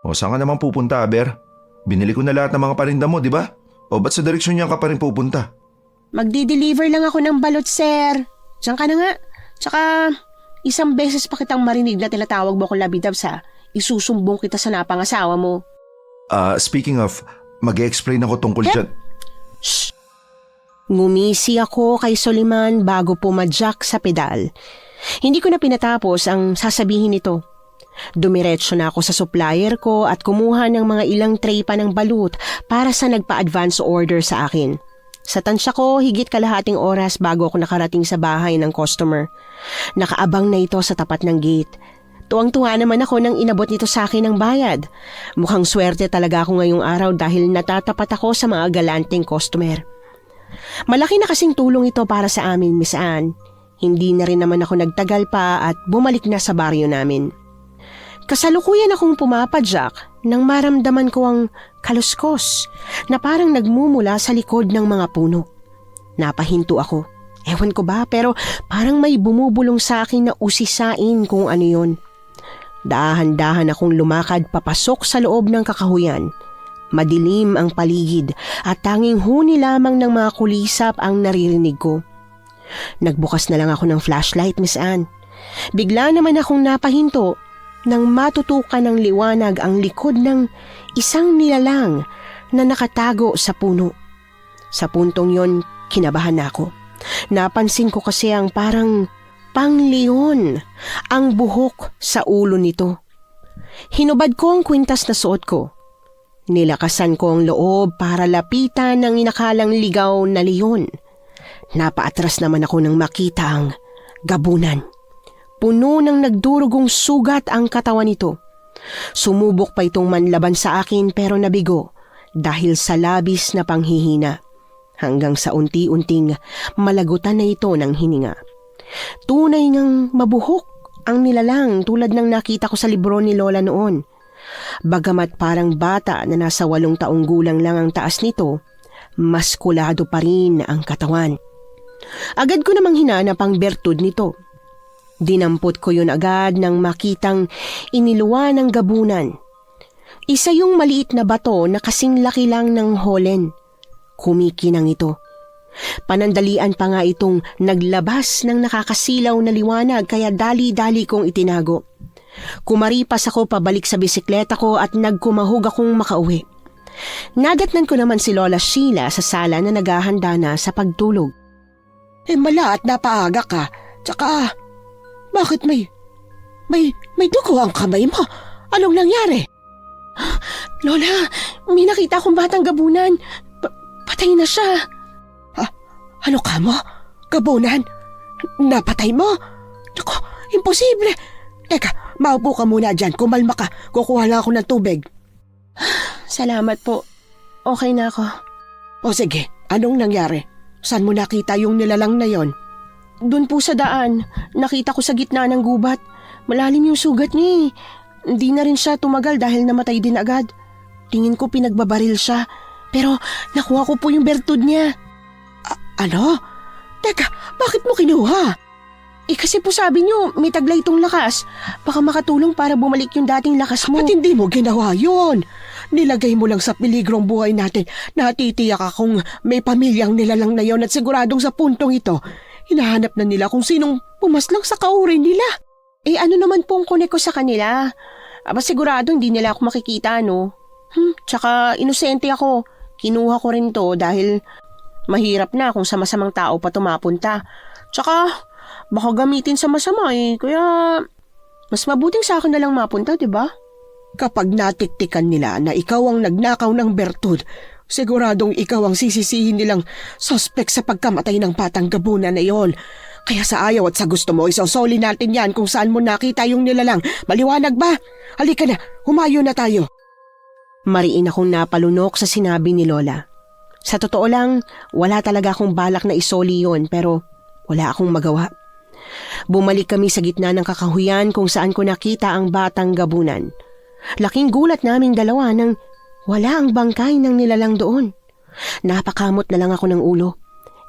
Speaker 3: O saan ka naman pupunta, Aber? Binili ko na lahat ng mga parinda mo, di ba? O ba't sa direksyon niya ka pa rin pupunta?
Speaker 2: Magdi-deliver lang ako ng balot, sir. Diyan ka na nga. Tsaka, isang beses pa kitang marinig na tinatawag mo akong labidabs ha. Isusumbong kita sa napangasawa mo.
Speaker 3: Speaking of, mag-explain ako tungkol dyan.
Speaker 2: Shh! Ngumisi ako kay Soliman bago pumadyak sa pedal. Hindi ko na pinatapos ang sasabihin nito. Dumiretso na ako sa supplier ko at kumuha ng mga ilang tray pa ng balut para sa nagpa-advance order sa akin. Sa tansya ko, higit kalahating oras bago ako nakarating sa bahay ng customer. Nakaabang na ito sa tapat ng gate. Tuwang-tuwa naman ako nang inabot nito sa akin ng bayad. Mukhang swerte talaga ako ngayong araw dahil natatapat ako sa mga galanteng customer. Malaki na kasing tulong ito para sa amin, Miss Anne. Hindi na rin naman ako nagtagal pa at bumalik na sa baryo namin. Kasalukuyan akong pumapadyak nang maramdaman ko ang kaluskos na parang nagmumula sa likod ng mga puno. Napahinto ako. Ewan ko ba, pero parang may bumubulong sa akin na usisain kung ano yun. Dahan-dahan akong lumakad papasok sa loob ng kakahuyan. Madilim ang paligid at tanging huni lamang ng mga kulisap ang naririnig ko. Nagbukas na lang ako ng flashlight, Miss Anne. Bigla naman akong napahinto nang matutukan ng liwanag ang likod ng isang nilalang na nakatago sa puno. Sa puntong yon, kinabahan ako. Napansin ko kasi ang parang pangleon ang buhok sa ulo nito. Hinubad ko ang kwintas na suot ko. Nilakasan ko ang loob para lapitan ng inakalang ligaw na leon. Napaatras naman ako nang makita ang gabunan. Puno ng nagdurugong sugat ang katawan nito. Sumubok pa itong manlaban sa akin pero nabigo dahil sa labis na panghihina. Hanggang sa unti-unting malagutan na ito ng hininga. Tunay ngang mabuhok ang nilalang tulad ng nakita ko sa libro ni Lola noon. Bagamat parang bata na nasa 8 taong gulang lang ang taas nito, maskulado pa rin ang katawan. Agad ko namang hinanap ang bertud nito. Dinampot ko yun agad nang makitang iniluwa ng gabunan. Isa yung maliit na bato na kasing laki lang ng holen. Kumikinang ito. Panandalian pa nga itong naglabas ng nakakasilaw na liwanag kaya dali-dali kong itinago. Kumaripas ako pabalik sa bisikleta ko at nagkumahog akong makauwi. Nadatnan ko naman si Lola Sheila sa sala na naghahanda na sa pagtulog.
Speaker 1: Mala at napaaga ka. Tsaka, bakit may dugo ang kamay mo? Anong nangyari?
Speaker 2: Lola, may nakita akong batang gabunan. Patay na siya.
Speaker 1: Ano ka mo? Gabunan? Napatay mo? Naku, imposible. Teka, maupo ka muna dyan. Kumalma ka. Kukuha lang ako ng tubig.
Speaker 2: Salamat po. Okay na ako.
Speaker 1: O sige, anong nangyari? Saan mo nakita yung nilalang na yon?
Speaker 2: Doon po sa daan, nakita ko sa gitna ng gubat. Malalim yung sugat niya eh. Hindi na rin siya tumagal dahil namatay din agad. Tingin ko pinagbabaril siya. Pero nakuha ko po yung bertud niya.
Speaker 1: Ano? Teka, bakit mo kinuha?
Speaker 2: Kasi po sabi niyo, may taglay itong lakas. Baka makatulong para bumalik yung dating lakas mo.
Speaker 1: Ba't hindi mo ginawa yun? Nilagay mo lang sa peligrong buhay natin. Natitiyak akong may pamilyang nilalang na yon at siguradong sa puntong ito, hinahanap na nila kung sinong pumaslang sa kauri nila.
Speaker 2: Ano naman pong kunik ko sa kanila? Aba sigurado hindi nila ako makikita, no? Tsaka inosente ako. Kinuha ko rin to dahil mahirap na kung sa masamang tao pa tumapunta. Tsaka baka gamitin sa masama kaya mas mabuting sa akin na lang mapunta, diba?
Speaker 1: Kapag natiktikan nila na ikaw ang nagnakaw ng bertud, siguradong ikaw ang sisisihin nilang suspect sa pagkamatay ng batang gabunan na yon. Kaya sa ayaw at sa gusto mo, isosoli natin yan kung saan mo nakita yung nilalang. Maliwanag ba? Halika na, humayo na tayo.
Speaker 2: Mariin akong napalunok sa sinabi ni Lola. Sa totoo lang, wala talaga akong balak na isoli yon pero wala akong magawa. Bumalik kami sa gitna ng kakahuyan kung saan ko nakita ang batang gabunan. Laking gulat naming dalawa nang wala ang bangkay ng nilalang doon. Napakamot na lang ako ng ulo.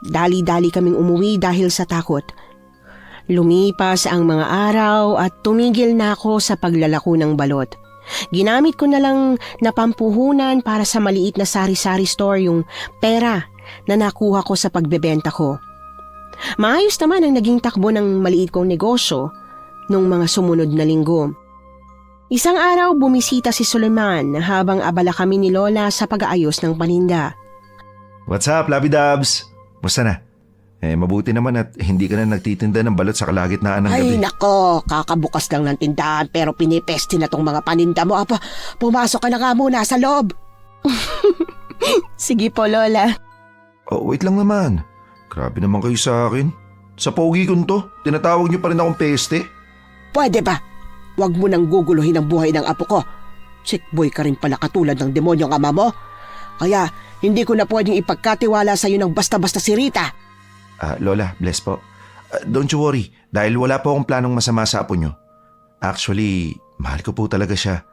Speaker 2: Dali-dali kaming umuwi dahil sa takot. Lumipas ang mga araw at tumigil na ako sa paglalako ng balot. Ginamit ko na lang na pampuhunan para sa maliit na sari-sari store yung pera na nakuha ko sa pagbebenta ko. Maayos naman ang naging takbo ng maliit kong negosyo nung mga sumunod na linggo. Isang araw bumisita si Suleiman habang abala kami ni Lola sa pag-aayos ng paninda.
Speaker 3: What's up, Labi Dubs? Musta na? Mabuti naman at hindi ka na nagtitinda ng balot sa kalagitnaan ng gabi.
Speaker 1: Ay nako, kakabukas lang ng tindahan pero pinipesti na tong mga paninda mo. Apa, pumasok ka na nga muna sa loob.
Speaker 2: Sige po, Lola.
Speaker 3: Oh, wait lang naman. Grabe naman kayo sa akin. Sa pogi kong to, tinatawag niyo pa rin akong peste.
Speaker 1: Pwede ba? Huwag mo nang guguluhin ang buhay ng apo ko. Sick boy ka rin pala katulad ng demonyong ama mo. Kaya hindi ko na pwedeng ipagkatiwala sa iyo ng basta-basta si Rita.
Speaker 3: Lola, bless po. Don't you worry, dahil wala po akong planong masama sa apo niyo. Actually, mahal ko po talaga siya.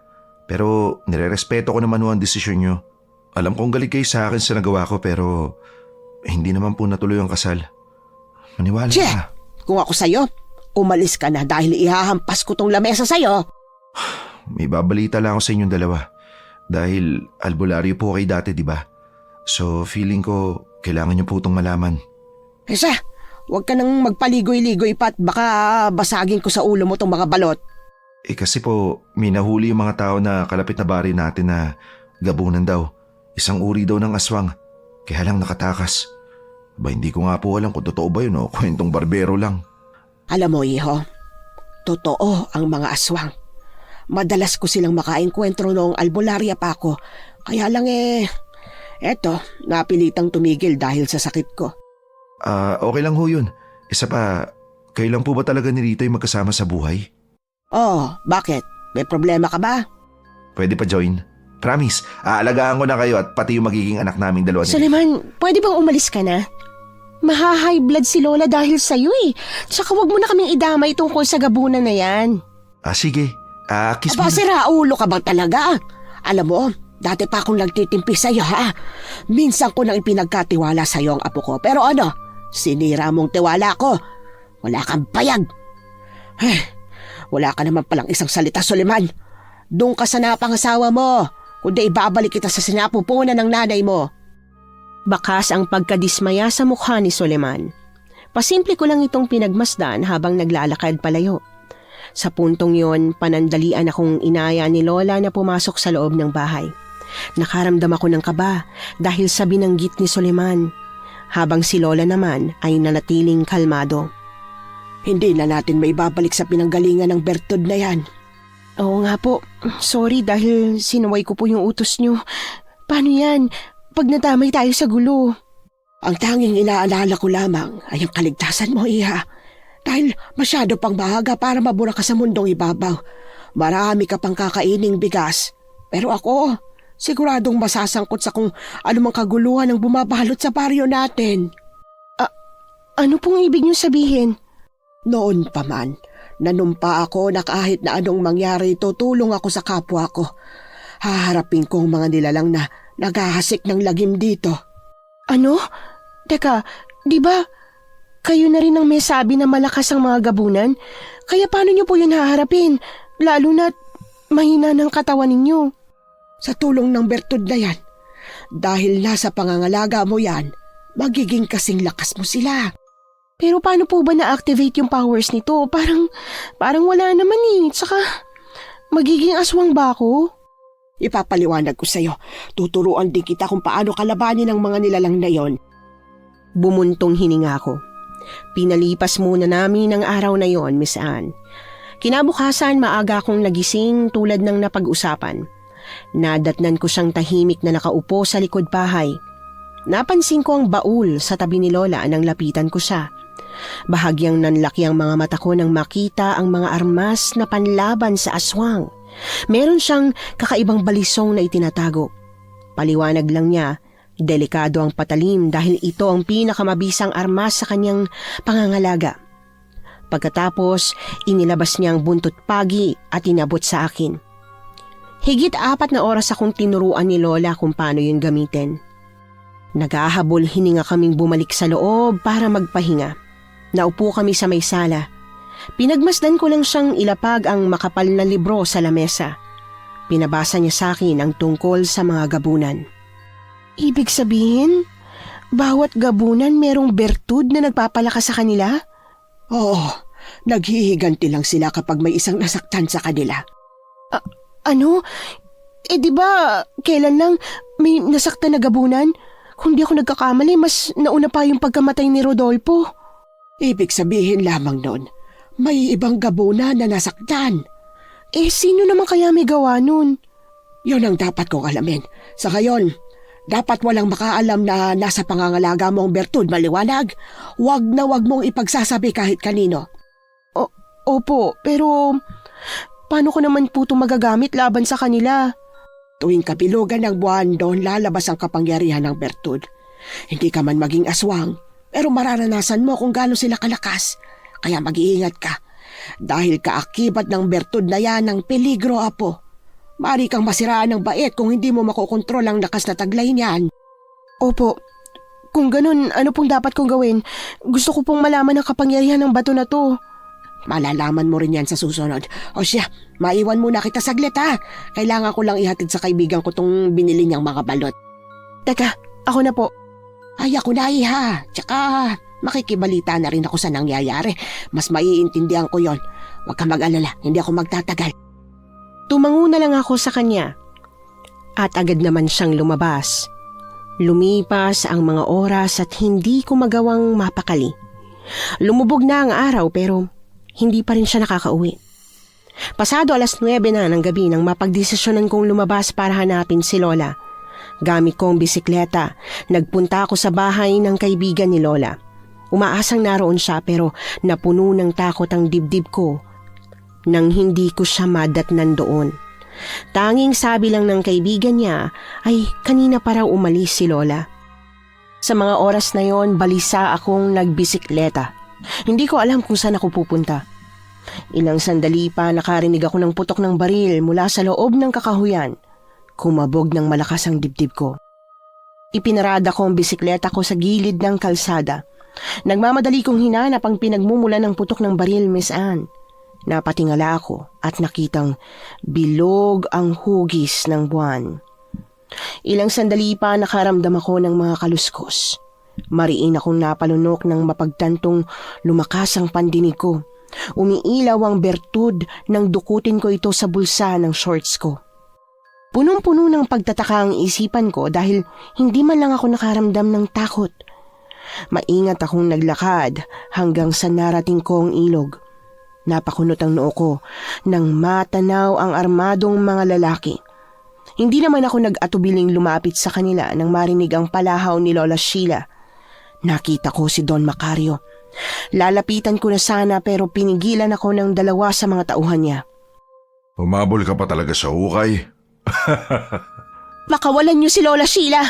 Speaker 3: Pero nirerespeto ko naman ho ang desisyon niyo. Alam kong galit kayo sa akin sa nagawa ko pero hindi naman po natuloy ang kasal. Maniwala
Speaker 1: Che,
Speaker 3: ka.
Speaker 1: kung ako sa'yo, umalis ka na dahil ihahampas ko tong lamesa sa'yo.
Speaker 3: May babalita lang ako sa inyong dalawa. Dahil albularyo po kayo dati, di ba? So feeling ko kailangan niyo po itong malaman.
Speaker 1: Esa, huwag ka nang magpaligoy-ligoy pa at baka basagin ko sa ulo mo tong mga balot.
Speaker 3: Kasi po, may nahuli yung mga tao na kalapit na bari natin na gabunan daw. Isang uri daw ng aswang. Kaya lang nakatakas. Hindi ko nga po alam kung totoo ba yun o kwentong barbero lang.
Speaker 1: Alam mo, iho, totoo ang mga aswang. Madalas ko silang makaengkwentro noong albularya pa ako. Kaya lang eto, napilitang tumigil dahil sa sakit ko.
Speaker 3: Okay lang ho yun. Isa pa, kayo lang po ba talaga ni Rita yung magkasama sa buhay?
Speaker 1: Oh, bakit? May problema ka ba?
Speaker 3: Pwede pa join? Promise, aalagaan ko na kayo at pati yung magiging anak naming dalawa ni
Speaker 2: Suleiman, pwede bang umalis ka na? Maha-high blood si Lola dahil sa'yo eh. Tsaka wag mo na kaming idamay tungkol sa gabunan na yan.
Speaker 3: Sige. Kiss
Speaker 1: Aba,
Speaker 3: mo.
Speaker 1: siraulo ka bang talaga? Alam mo, dati pa akong nagtitimpi sa'yo ha. Minsan ko nang ipinagkatiwala sa'yo ang apo ko. Pero ano, sinira mong tiwala ko. Wala kang payag. Wala ka naman palang isang salita, Suleiman. Doon ka sa napangasawa mo. Kundi ibabalik kita sa sinapupunan ng nanay mo.
Speaker 2: Bakas ang pagkadismaya sa mukha ni Suleiman. Pasimple ko lang itong pinagmasdan habang naglalakad palayo. Sa puntong yon, panandalian akong inaya ni Lola na pumasok sa loob ng bahay. Nakaramdam ako ng kaba dahil sa binanggit ni Suleiman, habang si Lola naman ay nanatiling kalmado.
Speaker 1: Hindi na natin maibabalik sa pinanggalingan ng Bertud na yan.
Speaker 2: Oo nga po, sorry dahil sinuway ko po yung utos nyo. Paano yan? Pag nadamay tayo sa gulo.
Speaker 1: Ang tanging inaalala ko lamang ay ang kaligtasan mo, Iha. Dahil masyado pang maaga para mabura ka sa mundong ibabaw. Marami ka pang kakaining bigas. Pero ako, siguradong masasangkot sa kung anumang kaguluhan ang bumabalot sa baryo natin.
Speaker 2: Ano pong ibig nyo sabihin?
Speaker 1: Noon pa man, nanumpa ako na kahit na anong mangyari, tutulong ako sa kapwa ko. Haharapin ko ang mga nilalang na naghahasik ng lagim dito.
Speaker 2: Ano? Teka, di ba kayo na rin ang may sabi na malakas ang mga gabunan? Kaya paano nyo po yun haharapin? Lalo na't mahina ng katawan ninyo.
Speaker 1: Sa tulong ng Bertud na yan, dahil nasa pangangalaga mo yan, magiging kasing lakas mo sila.
Speaker 2: Pero paano po ba na-activate yung powers nito? Parang wala naman eh. Tsaka, magiging aswang ba ako?
Speaker 1: Ipapaliwanag ko sa'yo. Tuturuan din kita kung paano kalabanin ang mga nilalang na yon.
Speaker 2: Bumuntong hininga ko. Pinalipas muna namin ang araw na yon, Miss Anne. Kinabukasan, maaga akong nagising tulad ng napag-usapan. Nadatnan ko siyang tahimik na nakaupo sa likod bahay. Napansin ko ang baul sa tabi ni Lola nang lapitan ko siya. Bahagyang nanlaki ang mga mata ko nang makita ang mga armas na panlaban sa aswang. Meron siyang kakaibang balisong na itinatago. Paliwanag lang niya, delikado ang patalim dahil ito ang pinakamabisang armas sa kanyang pangangalaga. Pagkatapos, inilabas niya ang buntot pagi at inabot sa akin. Higit 4 na oras akong tinuruan ni Lola kung paano yun gamitin. Naghahabol hininga kaming bumalik sa loob para magpahinga. Naupo kami sa may sala. Pinagmasdan ko lang siyang ilapag ang makapal na libro sa lamesa. Pinabasa niya sa akin ang tungkol sa mga gabunan. Ibig sabihin, bawat gabunan merong bertud na nagpapalakas sa kanila?
Speaker 1: Oo, naghihiganti lang sila kapag may isang nasaktan sa kanila.
Speaker 2: Ano? Di ba kailan lang may nasaktan na gabunan? Kung di ako nagkakamali, mas nauna pa yung pagkamatay ni Rodolfo.
Speaker 1: Ibig sabihin lamang nun, may ibang gabunan na nasaktan.
Speaker 2: Sino naman kaya may gawa nun?
Speaker 1: Yun ang dapat kong alamin. Sa ngayon, Dapat walang makaalam na nasa pangangalaga mo ang Bertud, maliwanag. Huwag na huwag mong ipagsasabi kahit kanino.
Speaker 2: Opo, pero paano ko naman po ito magagamit laban sa kanila?
Speaker 1: Tuwing kabilugan ng buwan, doon lalabas ang kapangyarihan ng Bertud. Hindi ka man maging aswang, pero mararanasan mo kung gaano sila kalakas. Kaya mag-iingat ka. Dahil kaakibat ng Bertud na yan ang peligro, apo. Maaari kang masiraan ng bait kung hindi mo makokontrol ang lakas na taglay niyan.
Speaker 2: Opo, kung ganun, ano pong dapat kong gawin? Gusto ko pong malaman ang kapangyarihan ng bato na to.
Speaker 1: Malalaman mo rin yan sa susunod. O siya, maiwan muna kita saglit ha. Kailangan ko lang ihatid sa kaibigan ko tong binili niyang mga balot.
Speaker 2: Teka, ako na po.
Speaker 1: Ay, ako na iha. Tsaka makikibalita na rin ako sa nangyayari. Mas maiintindihan ko yon. Huwag ka mag-alala, hindi ako magtatagal.
Speaker 2: Tumango na lang ako sa kanya. At agad naman siyang lumabas. Lumipas ang mga oras at hindi ko magawang mapakali. Lumubog na ang araw pero hindi pa rin siya nakakauwi. Pasado 9:00 na ng gabi nang mapagdesisyonan kong lumabas para hanapin si Lola. Gamit ko ang bisikleta, nagpunta ako sa bahay ng kaibigan ni Lola. Umaasang naroon siya pero napuno ng takot ang dibdib ko nang hindi ko siya madatnan doon. Tanging sabi lang ng kaibigan niya ay kanina pa raw umalis si Lola. Sa mga oras na yon, balisa akong nagbisikleta. Hindi ko alam kung saan ako pupunta. Ilang sandali pa nakarinig ako ng putok ng baril mula sa loob ng kakahuyan. Kumabog ng malakas ang dibdib ko. Ipinarada ko ang bisikleta ko sa gilid ng kalsada. Nagmamadali kong hinanap ang pinagmumula ng putok ng baril, Miss Anne. Napatingala ako at nakitang bilog ang hugis ng buwan. Ilang sandali pa nakaramdam ako ng mga kaluskos. Mariin akong napalunok ng mapagtantong lumakas ang pandinig ko. Umiilaw ang Bertud nang dukutin ko ito sa bulsa ng shorts ko. Punong-puno ng pagtataka ang isipan ko dahil hindi man lang ako nakaramdam ng takot. Maingat akong naglakad hanggang sa narating ko ang ilog. Napakunot ang noo ko nang matanaw ang armadong mga lalaki. Hindi naman ako nag-atubiling lumapit sa kanila nang marinig ang palahaw ni Lola Sheila. Nakita ko si Don Macario. Lalapitan ko na sana pero pinigilan ako ng dalawa sa mga tauhan niya.
Speaker 4: Humabol ka pa talaga sa hukay.
Speaker 2: Makawalan niyo si Lola Sheila.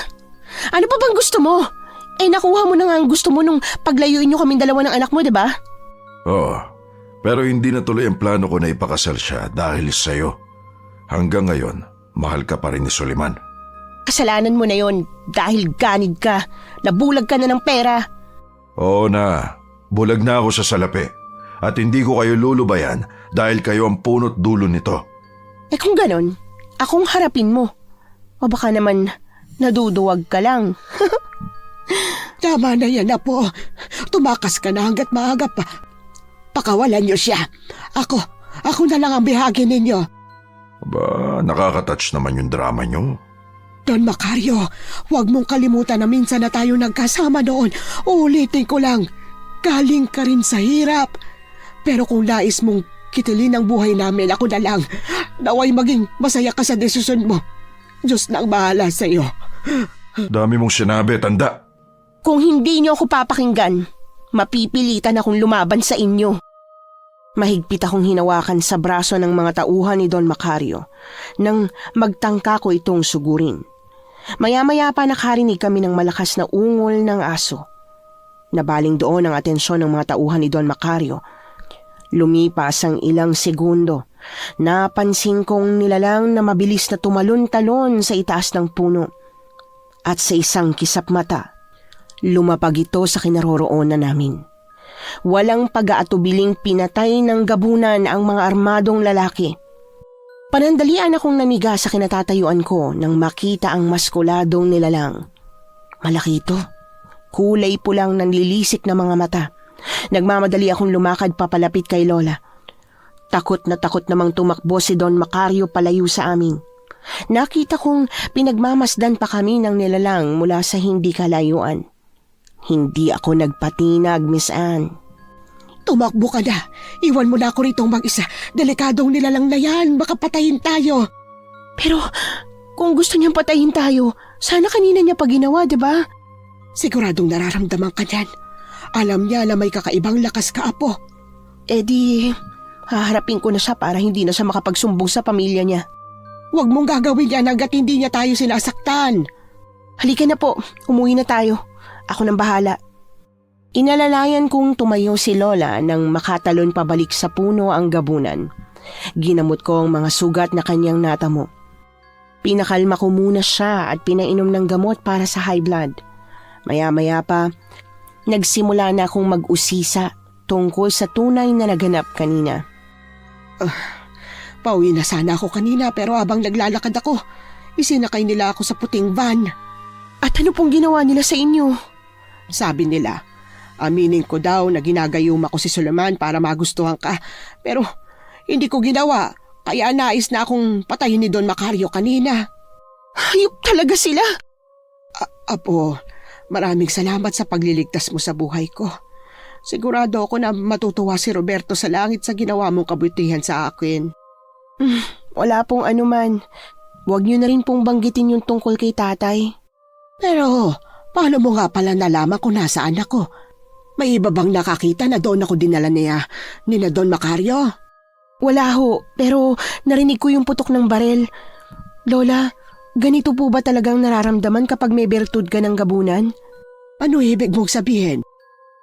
Speaker 2: Ano pa bang gusto mo? Nakuha mo na nga ang gusto mo nung paglayuin niyo kaming dalawa ng anak mo, diba?
Speaker 4: Oo. Pero hindi natuloy ang plano ko na ipakasal siya dahil sa'yo. Hanggang ngayon, mahal ka pa rin ni Suliman.
Speaker 2: Kasalanan mo na yon dahil ganid ka. Nabulag ka na ng pera.
Speaker 4: Oo na, bulag na ako sa salapi. At hindi ko kayo lulubayan dahil kayo ang punot dulo nito.
Speaker 2: Kung ganon, akong harapin mo. O baka naman naduduwag ka lang.
Speaker 1: Tama na yan, apo. Tumakas ka na hanggat maaga pa. Pakawalan niyo siya. Ako na lang ang bihagi ninyo.
Speaker 4: Aba, nakakatouch naman yung drama niyo.
Speaker 1: Don Macario, huwag mong kalimutan na minsan na tayo nagkasama noon. Uulitin ko lang, galing ka rin sa hirap. Pero kung nais mong kitilin ang buhay namin, ako na lang. Naway maging masaya ka sa desisyon mo. Diyos na ang bahala sa iyo.
Speaker 4: Dami mong sinabi, tanda.
Speaker 2: Kung hindi niyo ako papakinggan, mapipilitan akong lumaban sa inyo. Mahigpit akong hinawakan sa braso ng mga tauhan ni Don Macario nang magtangka ko itong sugurin. Maya-maya pa nakarinig kami ng malakas na ungol ng aso. Nabaling doon ang atensyon ng mga tauhan ni Don Macario. Lumipas ang ilang segundo. Napansin kong nilalang na mabilis na tumalon-talon sa itaas ng puno. At sa isang kisap mata, lumapag ito sa kinaroroonan namin. Walang pag-aatubiling pinatay ng gabunan ang mga armadong lalaki. Panandalian akong naniga sa kinatatayuan ko nang makita ang maskuladong nilalang. Malaki ito. Kulay pulang nanlilisik na mga mata. Nagmamadali akong lumakad papalapit kay Lola. Takot namang tumakbo si Don Macario palayo sa amin. Nakita kong pinagmamasdan pa kami ng nilalang mula sa hindi kalayuan. Hindi ako nagpatinag, Miss Anne.
Speaker 1: Tumakbo ka na. Iwan mo na ako rito mag-isa. Delikadong nilalang na yan. Baka patayin tayo.
Speaker 2: Pero kung gusto niyang patayin tayo, Sana kanina niya pa ginawa, di ba?
Speaker 1: Siguradong nararamdaman ka niyan. Alam niya na may kakaibang lakas ka, Apo.
Speaker 2: Eh di, haharapin ko na siya para hindi na siya makapagsumbong sa pamilya niya.
Speaker 1: Huwag mong gagawin yan hanggat hindi niya tayo sinasaktan.
Speaker 2: Halika na po, umuwi na tayo. Ako nang bahala. Inalalayan kong tumayo si Lola nang makatalon pabalik sa puno ang gabunan. Ginamot ko ang mga sugat na kanyang natamo. Pinakalma ko muna siya at pinainom ng gamot para sa high blood. Maya-maya pa, nagsimula na akong mag-usisa tungkol sa tunay na naganap kanina.
Speaker 1: Pauwi na sana ako kanina pero habang naglalakad ako, isinakay nila ako sa puting van.
Speaker 2: At ano pong ginawa nila sa inyo?
Speaker 1: Sabi nila, aminin ko daw na ginagayuma ko si Suleman para magustuhan ka. Pero hindi ko ginawa, kaya nais na akong patayin ni Don Macario kanina.
Speaker 2: Hayop talaga sila!
Speaker 1: Apo, maraming salamat sa pagliligtas mo sa buhay ko. Sigurado ako na matutuwa si Roberto sa langit sa ginawa mong kabutihan sa akin.
Speaker 2: Wala pong anuman. Huwag niyo na rin pong banggitin yung tungkol kay tatay.
Speaker 1: Pero, paano mo nga pala nalaman kung nasaan ako? May iba bang nakakita na doon ako dinala niya ni na Don Macario?
Speaker 2: Wala ho, pero narinig ko yung putok ng barel. Lola, ganito po ba talagang nararamdaman kapag may bertud ka ng gabunan?
Speaker 1: Ano ibig mong sabihin?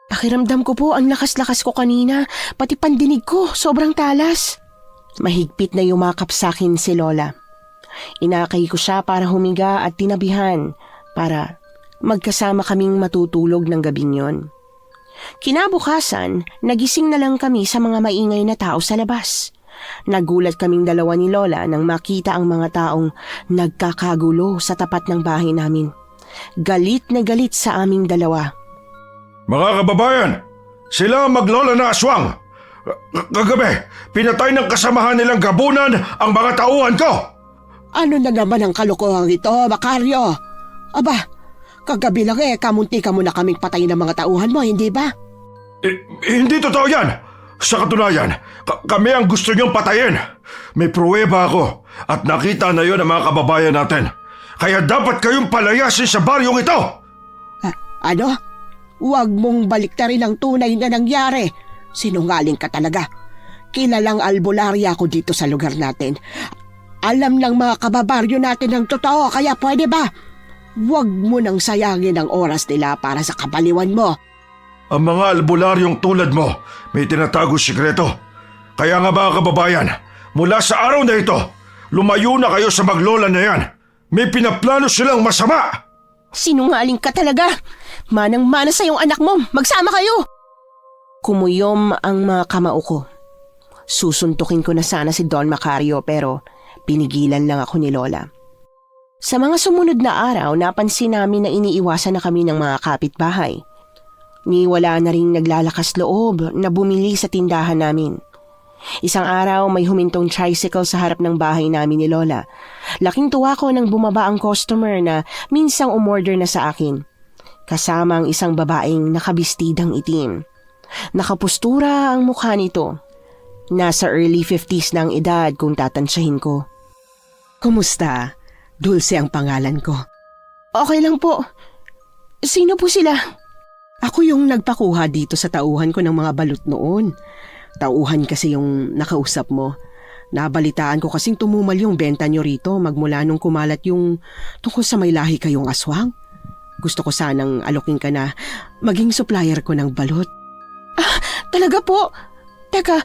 Speaker 2: Pakiramdam ko po ang lakas-lakas ko kanina, pati pandinig ko, sobrang talas. Mahigpit na yumakap sa akin si Lola. Inakay ko siya para humiga at tinabihan para magkasama kaming matutulog ng gabing yon. Kinabukasan, nagising na lang kami sa mga maingay na tao sa labas. Nagulat kaming dalawa ni Lola nang makita ang mga taong nagkakagulo sa tapat ng bahay namin. Galit na galit sa aming dalawa.
Speaker 4: Mga kababayan, sila ang maglola na aswang. Kagabi, pinatay ng kasamahan nilang gabunan ang mga tauhan ko.
Speaker 1: Ano na naman ang kalokohan ito, Macario? Aba, kagabi lang kamunti ka muna kaming patayin ng mga tauhan mo, hindi ba?
Speaker 4: Hindi totoo yan. Sa katunayan, kami ang gusto niyong patayin. May pruweba ako at nakita na yon ang mga kababayan natin. Kaya dapat kayong palayasin sa baryong ito.
Speaker 1: Ano? Huwag mong baliktarin ang tunay na nangyari. Sinungaling ka talaga. Kilalang albularya ako dito sa lugar natin. Alam ng mga kababaryo natin ang totoo, kaya pwede ba? Huwag mo nang sayangin ang oras nila para sa kabaliwan mo.
Speaker 4: Ang mga albularyong tulad mo may tinatago sikreto. Kaya nga mga kababayan, mula sa araw na ito, lumayo na kayo sa maglola na yan. May pinaplano silang masama.
Speaker 2: Sinungaling ka talaga! Manang-mana sa iyong anak mo! Magsama kayo! Kumuyom ang mga kamao ko. Susuntukin ko na sana si Don Macario pero pinigilan lang ako ni Lola. Sa mga sumunod na araw, napansin namin na iniiwasan na kami ng mga kapitbahay. Wala na rin naglalakas loob na bumili sa tindahan namin. Isang araw may humintong tricycle sa harap ng bahay namin ni Lola. Laking tuwa ko nang bumaba ang customer na minsang umorder na sa akin. Kasama ang isang babaeng nakabistidang itim. Nakapustura ang mukha nito. Nasa early 50s na ang edad kung tatansyahin ko.
Speaker 1: Kumusta? Dulce ang pangalan ko.
Speaker 2: Okay lang po. Sino po sila?
Speaker 1: Ako yung nagpakuha dito sa tauhan ko ng mga balut noon. Tauhan kasi yung nakausap mo. Nabalitaan ko kasing tumumal yung benta nyo rito magmula nung kumalat yung tungkol sa may lahi kayong aswang. Gusto ko sanang alokin ka na maging supplier ko ng balut.
Speaker 2: Ah, talaga po? Teka,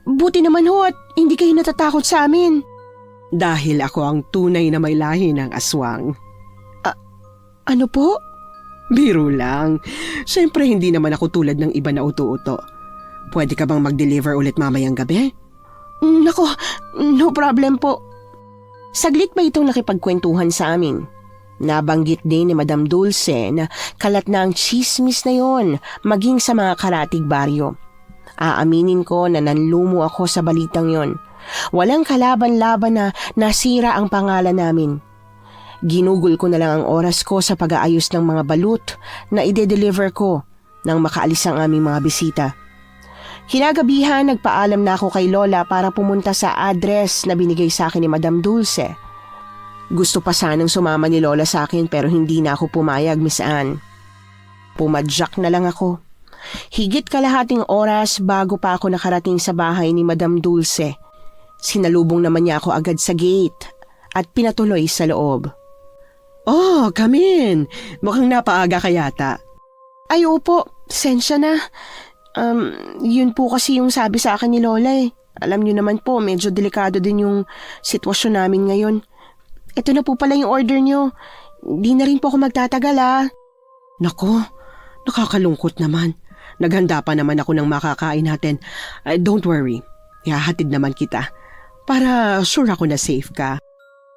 Speaker 2: buti naman ho at hindi kayo natatakot sa amin.
Speaker 1: Dahil ako ang tunay na may lahi ng aswang.
Speaker 2: Ano po?
Speaker 1: Biro lang. Siyempre hindi naman ako tulad ng iba na uto-uto. Pwede ka bang mag-deliver ulit mamayang gabi?
Speaker 2: Nako, no problem po. Saglit ba itong nakipagkwentuhan sa amin? Nabanggit din ni Madam Dulce na kalat na ang chismis na yon maging sa mga karatig baryo. Aaminin ko na nanlumo ako sa balitang yon. Walang kalaban-laban na nasira ang pangalan namin. Ginugol ko na lang ang oras ko sa pag-aayos ng mga balut na ide-deliver ko nang makaalis ang aming mga bisita. Kinagabihan, nagpaalam na ako kay Lola para pumunta sa address na binigay sa akin ni Madam Dulce. Gusto pa sanang sumama ni Lola sa akin pero hindi na ako pumayag, Miss Anne. Pumadyak na lang ako. Higit kalahating oras bago pa ako nakarating sa bahay ni Madam Dulce. Sinalubong naman niya ako agad sa gate at pinatuloy sa loob.
Speaker 1: Oh, come in. Mukhang napaaga ka yata.
Speaker 2: Ay, opo. Sensya na. Yun po kasi yung sabi sa akin ni Lola eh. Alam niyo naman po, medyo delikado din yung sitwasyon namin ngayon. Ito na po pala yung order niyo. Di na rin po ako magtatagal
Speaker 1: Nako, nakakalungkot naman. Naghanda pa naman ako ng makakain natin. Don't worry, ihahatid naman kita. Para sure ako na safe ka.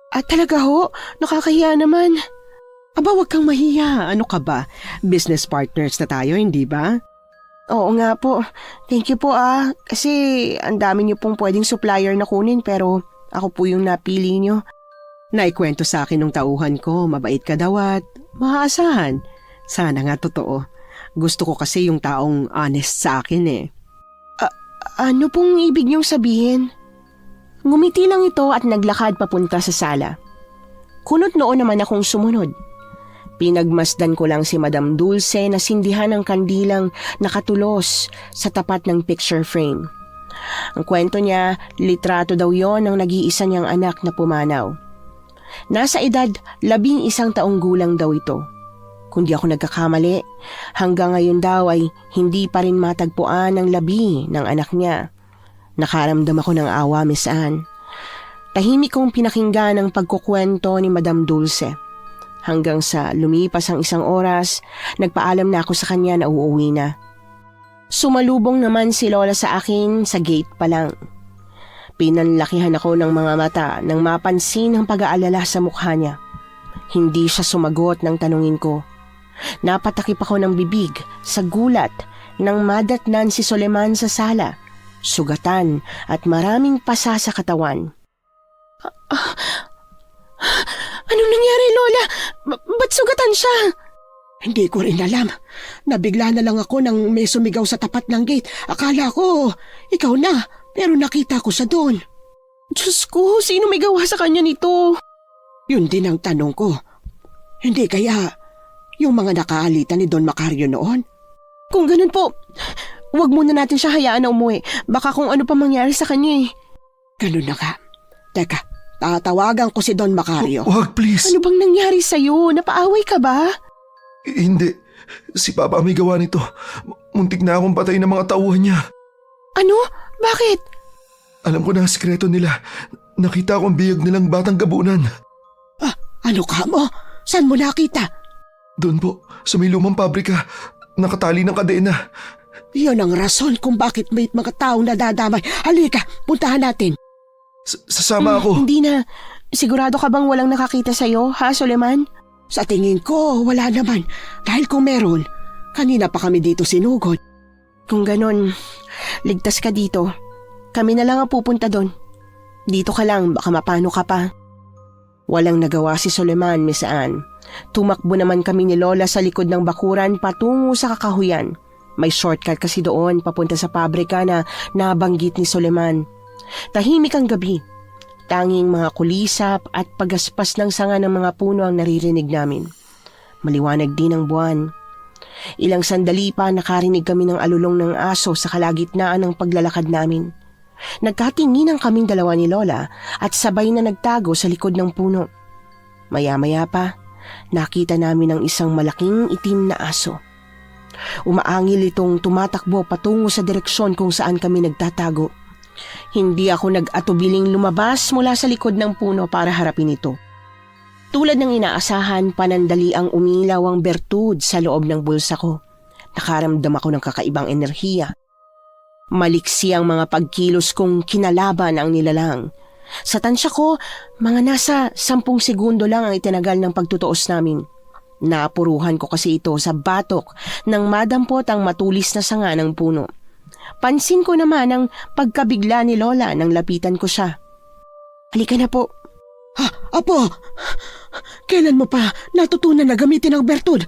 Speaker 2: At talaga ho, nakakahiya naman.
Speaker 1: Aba, wag kang mahiya. Ano ka ba? Business partners na tayo, hindi ba?
Speaker 2: Oo nga po. Thank you po Kasi ang dami niyo pong pwedeng supplier na kunin pero ako po yung napili niyo.
Speaker 1: Naikwento sa akin ng tauhan ko, mabait ka daw at maaasahan. Sana nga totoo. Gusto ko kasi yung taong honest sa akin eh.
Speaker 2: Ano pong ibig niyong sabihin? Ngumiti lang ito at naglakad papunta sa sala. Kunot noon naman akong sumunod. Pinagmasdan ko lang si Madam Dulce na sindihan ng kandilang nakatulos sa tapat ng picture frame. Ang kwento niya, litrato daw yon ng nag-iisa niyang anak na pumanaw. Nasa edad 11 taong gulang daw ito. Kung di ako nagkakamali, hanggang ngayon daw ay hindi pa rin matagpuan ang labi ng anak niya. Nakaramdam ako ng awa, Miss Anne. Tahimik kong pinakinggan ang pagkukwento ni Madam Dulce. Hanggang sa lumipas ang isang oras, nagpaalam na ako sa kanya na uuwi na. Sumalubong naman si Lola sa akin sa gate pa lang. Pinanlakihan ako ng mga mata nang mapansin ang pag-aalala sa mukha niya. Hindi siya sumagot ng tanungin ko. Napatakip ako ng bibig sa gulat nang madatnan si Soleman sa sala, sugatan at maraming pasa sa katawan. Anong nangyari, Lola? Ba't sugatan siya?
Speaker 1: Hindi ko rin alam. Nabigla na lang ako nang may sumigaw sa tapat ng gate. Akala ko, ikaw na, pero nakita ko sa doon.
Speaker 2: Diyos ko, sino may gawa sa kanya nito?
Speaker 1: Yun din ang tanong ko. Hindi kaya yung mga nakaalitan ni Don Macario noon?
Speaker 2: Kung ganun po, wag muna natin siya hayaan na umuwi. Baka kung ano pa mangyari sa kanya eh.
Speaker 1: Ganun na ka. Teka, tatawagan ko si Don Macario.
Speaker 3: Wag, please.
Speaker 2: Ano bang nangyari sa'yo? Napaaway ka ba?
Speaker 3: Hindi. Si Papa may gawa nito. Muntik na akong patay ng mga tauhan niya.
Speaker 2: Ano? Bakit?
Speaker 3: Alam ko na ang sikreto nila. Nakita ko ang biyag nilang batang gabunan.
Speaker 1: Ano ka mo? Saan mo nakita?
Speaker 3: Doon po, sa may lumang pabrika. Nakatali ng kadena.
Speaker 1: Iyon ang rason kung bakit may mga taong nadadamay. Halika, puntahan natin.
Speaker 3: Sasama ako.
Speaker 2: Hindi na. Sigurado ka bang walang nakakita sa'yo, ha, Soleman?
Speaker 1: Sa tingin ko, wala naman. Dahil kung meron, kanina pa kami dito sinugod.
Speaker 2: Kung ganon, ligtas ka dito. Kami na lang ang pupunta doon. Dito ka lang, baka mapano ka pa. Walang nagawa si Soleman, Miss Anne. Tumakbo naman kami ni Lola sa likod ng bakuran patungo sa kakahuyan. May shortcut kasi doon papunta sa pabrika na nabanggit ni Soleman. Tahimik ang gabi. Tanging mga kulisap at pagaspas ng sanga ng mga puno ang naririnig namin. Maliwanag din ang buwan. Ilang sandali pa nakarinig kami ng alulong ng aso sa kalagitnaan ng paglalakad namin. Nagkatinginan kaming dalawa ni Lola at sabay na nagtago sa likod ng puno. Maya-maya pa, nakita namin ang isang malaking itim na aso. Umaangil itong tumatakbo patungo sa direksyon kung saan kami nagtatago. Hindi ako nag-atubiling lumabas mula sa likod ng puno para harapin ito. Tulad ng inaasahan, panandali ang umilaw ang bertud sa loob ng bulsa ko. Nakaramdam ako ng kakaibang enerhiya. Maliksi ang mga pagkilos kong kinalaban ang nilalang. Sa tansya ko, mga nasa 10 segundo lang ang itinagal ng pagtutuos namin. Naapuruhan ko kasi ito sa batok nang madampot ang matulis na sanga ng puno. Pansin ko naman ang pagkabigla ni Lola nang lapitan ko siya. Halika na po.
Speaker 1: Apo, kailan mo pa natutunan na gamitin ang bertud?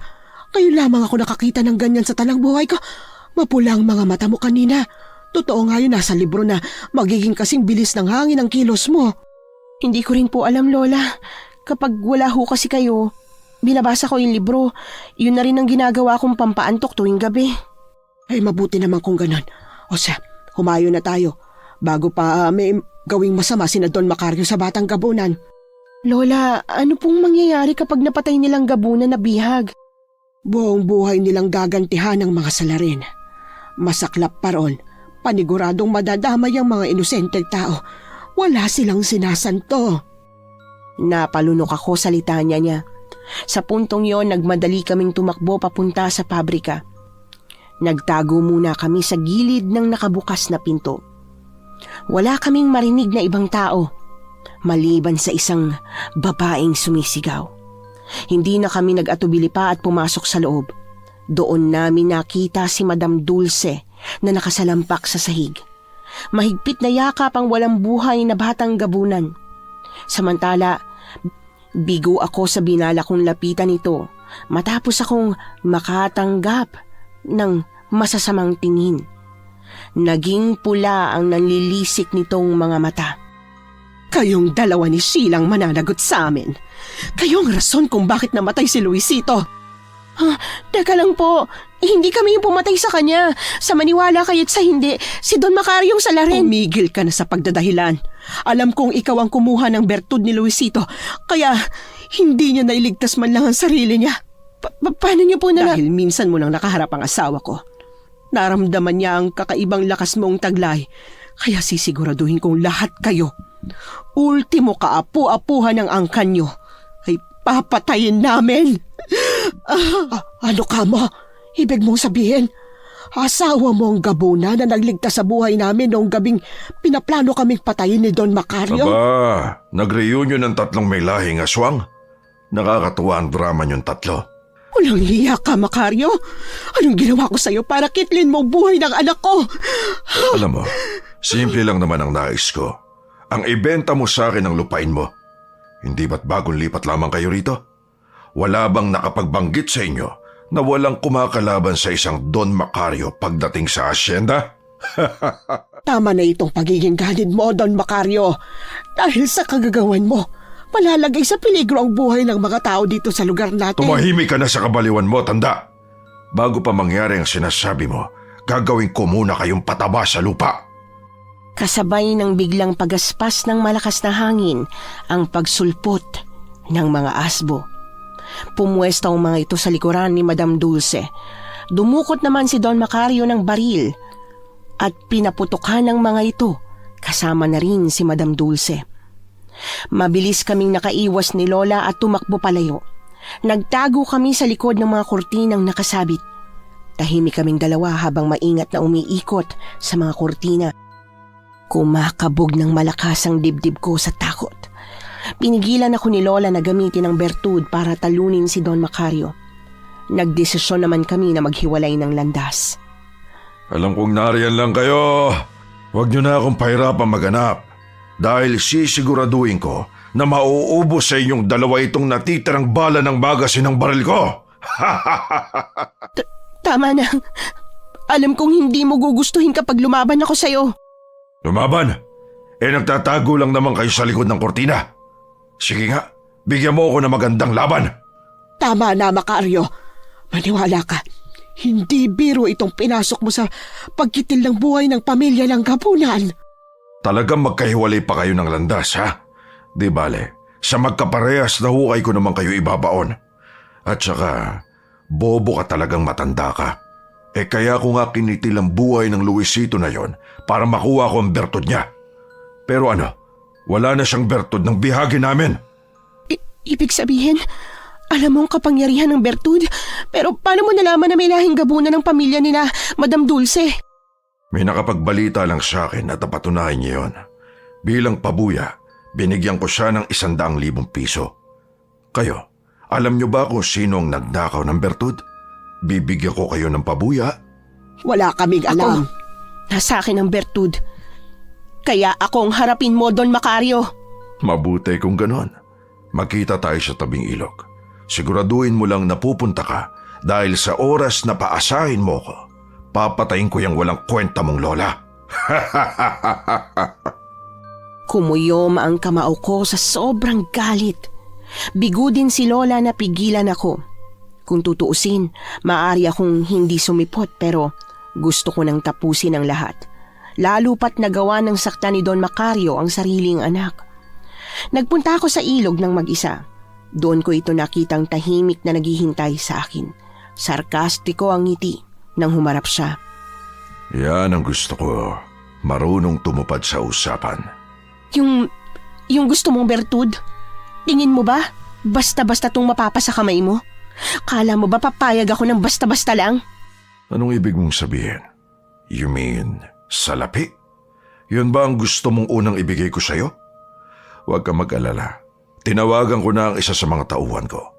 Speaker 1: Ngayon lamang ako nakakita ng ganyan sa tanang buhay ko. Mapula ang mga mata mo kanina. Totoo nga yun nasa libro na magiging kasing bilis ng hangin ang kilos mo.
Speaker 2: Hindi ko rin po alam, Lola. Kapag wala ho kasi kayo, binabasa ko yung libro. Yun na rin ang ginagawa kong pampaantok tuwing gabi.
Speaker 1: Ay, mabuti naman kung ganon. O siya, humayo na tayo. Bago pa may gawing masama sina Don Macario sa Batang Gabunan.
Speaker 2: Lola, ano pong mangyayari kapag napatay nilang gabunan na bihag?
Speaker 1: Buong buhay nilang gagantihan ng mga salarin. Masaklap pa ron, paniguradong madadamay ang mga inosenteng tao. Wala silang sinasanto.
Speaker 2: Napalunok ako sa litanya niya. Sa puntong yon, nagmadali kaming tumakbo papunta sa pabrika. Nagtago muna kami sa gilid ng nakabukas na pinto. Wala kaming marinig na ibang tao, maliban sa isang babaeng sumisigaw. Hindi na kami nag-atubili pa at pumasok sa loob. Doon namin nakita si Madam Dulce na nakasalampak sa sahig. Mahigpit na yakap ang walang buhay na Batang Gabunan. Samantala, bigo ako sa binala kong lapitan ito matapos akong makatanggap ng masasamang tingin. Naging pula ang nanlilisik nitong mga mata.
Speaker 1: Kayong dalawa ni Silang mananagot sa amin. Kayong rason kung bakit namatay si Luisito.
Speaker 2: Teka lang po, hindi kami yung pumatay sa kanya. Sa maniwala kayo't sa hindi, si Don Macario yung salarin.
Speaker 1: Tumigil ka na sa pagdadahilan. Alam kong ikaw ang kumuha ng bertud ni Luisito, kaya hindi niya nailigtas man lang ang sarili niya.
Speaker 2: Paano niyo po
Speaker 1: Dahil minsan mo nang nakaharap ang asawa ko. Naramdaman niya ang kakaibang lakas mong taglay, kaya sisiguraduhin kong lahat kayo, ultimo kaapu-apuhan ng angkan niyo, ay papatayin namin. Ano ka mo? Ibig mong sabihin, asawa mo ang Gabuna na nagligtas sa buhay namin noong gabing pinaplano kaming patayin ni Don Macario?
Speaker 4: Aba, nag-reunion ng tatlong may lahing aswang. Nakakatuwa ang drama niyong tatlo.
Speaker 1: Walang hiya ka, Macario. Anong ginawa ko sa'yo para kitlin mo ang buhay ng anak ko?
Speaker 4: Alam mo, simple lang naman ang nais ko. Ang ibenta mo sa akin ang lupain mo. Hindi ba't bagong lipat lamang kayo rito? Wala bang nakapagbanggit sa inyo na walang kumakalaban sa isang Don Macario pagdating sa asyenda?
Speaker 1: Tama na itong pagiging ganid mo, Don Macario. Dahil sa kagagawan mo, malalagay sa peligro ang buhay ng mga tao dito sa lugar natin.
Speaker 4: Tumahimik ka na sa kabaliwan mo, tanda. Bago pa mangyari ang sinasabi mo, gagawin ko muna kayong pataba sa lupa.
Speaker 2: Kasabay ng biglang pagaspas ng malakas na hangin ang pagsulpot ng mga asbo. Pumwesta ang mga ito sa likuran ni Madam Dulce. Dumukot naman si Don Macario ng baril at pinaputukan ng mga ito, kasama na rin si Madam Dulce. Mabilis kaming nakaiwas ni Lola at tumakbo palayo. Nagtago kami sa likod ng mga kurtinang nakasabit. Tahimik kaming dalawa habang maingat na umiikot sa mga kurtina. Kumakabog ng malakas ang dibdib ko sa takot. Pinigilan ako ni Lola na gamitin ang bertud para talunin si Don Macario. Nagdesisyon naman kami na maghiwalay ng landas.
Speaker 4: Alam kong nariyan lang kayo. Huwag niyo na akong pahirapang maganap. Dahil sisiguraduhin ko na mauubos sa inyong dalawa itong natitirang bala ng magasin ng baril ko.
Speaker 2: Tama na. Alam kong hindi mo gugustuhin kapag lumaban ako sa'yo.
Speaker 4: Lumaban? Nagtatago lang naman kayo sa likod ng kortina. Sige nga, bigyan mo ako ng magandang laban.
Speaker 1: Tama na, Macario. Maniwala ka. Hindi biro itong pinasok mo sa pagkitil ng buhay ng pamilya ng Gabunan.
Speaker 4: Talagang magkahiwalay pa kayo ng landas, ha? Di bale, sa magkaparehas na hukay ko naman kayo ibabaon. At saka, bobo ka talagang matanda ka. Kaya ko nga kinitil ang buhay ng Luisito na yon para makuha ko ang bertud niya. Pero ano, wala na siyang bertud ng bihagi namin.
Speaker 2: Ibig sabihin, alam mo ang kapangyarihan ng bertud, pero paano mo nalaman na may lahing Gabunan ng pamilya nila, Madam Dulce?
Speaker 4: May nakapagbalita lang sa akin at napatunayan niya yon. Bilang pabuya, binigyan ko siya ng 100,000 piso. Kayo, alam niyo ba kung sino ang nagnakaw ng bertud? Bibigyan ko kayo ng pabuya.
Speaker 1: Wala kaming alam.
Speaker 2: Nasa akin ang bertud. Kaya akong harapin mo, Don Macario.
Speaker 4: Mabuti kung ganon. Magkita tayo sa tabing ilog. Siguraduhin mo lang na pupunta ka dahil sa oras na paasahin mo ko, papatayin ko yung walang kwenta mong lola.
Speaker 2: Kumuyom ang kamao ko sa sobrang galit. Bigo din si Lola na pigilan ako. Kung tutuusin, maaari akong hindi sumipot pero gusto ko nang tapusin ang lahat. Lalo pat nagawa ng sakta ni Don Macario ang sariling anak. Nagpunta ako sa ilog ng mag-isa. Doon ko ito nakitang tahimik na naghihintay sa akin. Sarkastiko ang ngiti nang humarap siya.
Speaker 4: Yan ang gusto ko. Marunong tumupad sa usapan.
Speaker 2: Yung gusto mong bertud? Tingin mo ba? Basta-basta tong mapapasa kamay mo? Kala mo ba papayag ako ng basta-basta lang?
Speaker 4: Anong ibig mong sabihin? You mean, salapi? Yun ba ang gusto mong unang ibigay ko sa'yo? Huwag kang mag-alala. Tinawagan ko na ang isa sa mga tauhan ko.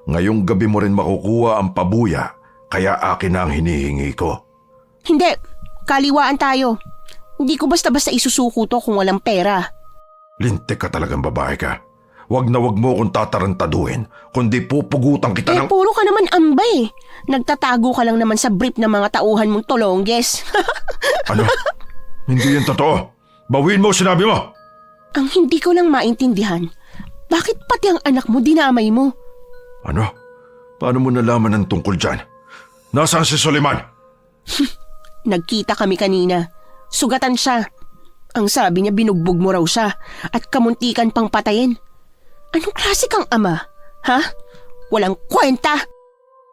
Speaker 4: Ngayong gabi mo rin makukuha ang pabuya, kaya akin na ang hinihingi ko.
Speaker 2: Hindi, kaliwaan tayo. Hindi ko basta-basta isusuko to kung walang pera.
Speaker 4: Lintik ka talagang babae ka. Wag na wag mo akong tatarantaduhin, kundi pupugutan kita ng...
Speaker 2: Puro ka naman ambay. Nagtatago ka lang naman sa brief ng mga tauhan mong tolongges.
Speaker 4: Ano? Hindi yan totoo. Bawiin mo sinabi mo.
Speaker 2: Ang hindi ko lang maintindihan, bakit pati ang anak mo dinamay mo?
Speaker 4: Ano? Paano mo nalaman ang tungkol dyan? Nasaan si Suleiman?
Speaker 2: Nagkita kami kanina. Sugatan siya. Ang sabi niya binugbog mo raw siya at kamuntikan pang patayin. Anong klase kang ama? Ha? Walang kwenta!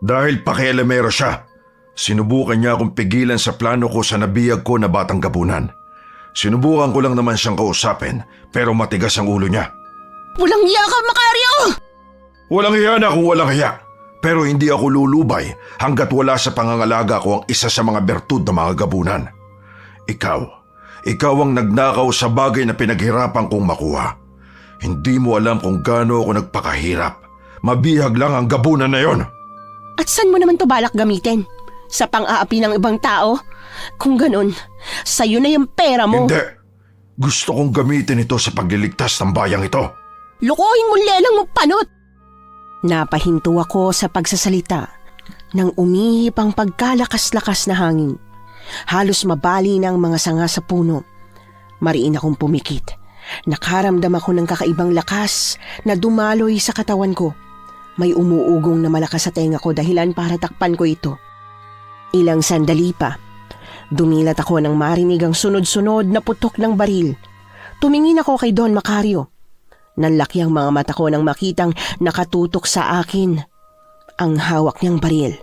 Speaker 4: Dahil pakialamero siya, sinubukan niya akong pigilan sa plano ko sa nabiyag ko na batang gabunan. Sinubukan ko lang naman siyang kausapin, pero matigas ang ulo niya.
Speaker 2: Walang hiya ka, Macario!
Speaker 4: Walang hiya na kung walang hiya. Pero hindi ako lulubay hanggat wala sa pangangalaga ko ang isa sa mga bertud ng mga gabunan. Ikaw ang nagnakaw sa bagay na pinaghirapan kong makuha. Hindi mo alam kung gaano ako nagpakahirap. Mabihag lang ang gabunan na yon.
Speaker 2: At saan mo naman to balak gamitin? Sa pang-aapi ng ibang tao? Kung ganun, sa'yo na yung pera mo.
Speaker 4: Hindi. Gusto kong gamitin ito sa pagliligtas ng bayang ito.
Speaker 2: Lukohin mo lelang mo panot! Napahinto ako sa pagsasalita nang umihip ang pagkalakas-lakas na hangin. Halos mabali na ang mga sanga sa puno. Mariin akong pumikit. Nakaramdam ako ng kakaibang lakas na dumaloy sa katawan ko. May umuugong na malakas sa tenga ko dahilan para takpan ko ito. Ilang sandali pa, dumilat ako nang marinig ang sunod-sunod na putok ng baril. Tumingin ako kay Don Macario. Nanlaki ang mga mata ko nang makitang nakatutok sa akin ang hawak niyang baril.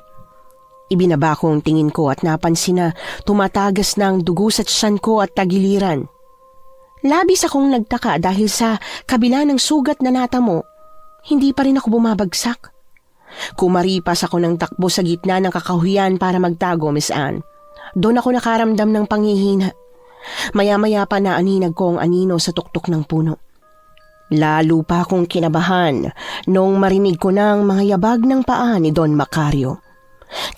Speaker 2: Ibinaba ko ang tingin ko at napansin na tumatagas na ang dugo sa tiyan ko at tagiliran. Labis akong nagtaka dahil sa kabila ng sugat na natamo, hindi pa rin ako bumabagsak. Kumaripas ako ng takbo sa gitna ng kakahuyan para magtago, Miss Anne. Doon ako nakaramdam ng panghihina. Maya-maya pa naaninag ko ang anino sa tuktok ng puno. Lalo pa akong kinabahan noong marinig ko ng mga yabag ng paa ni Don Macario.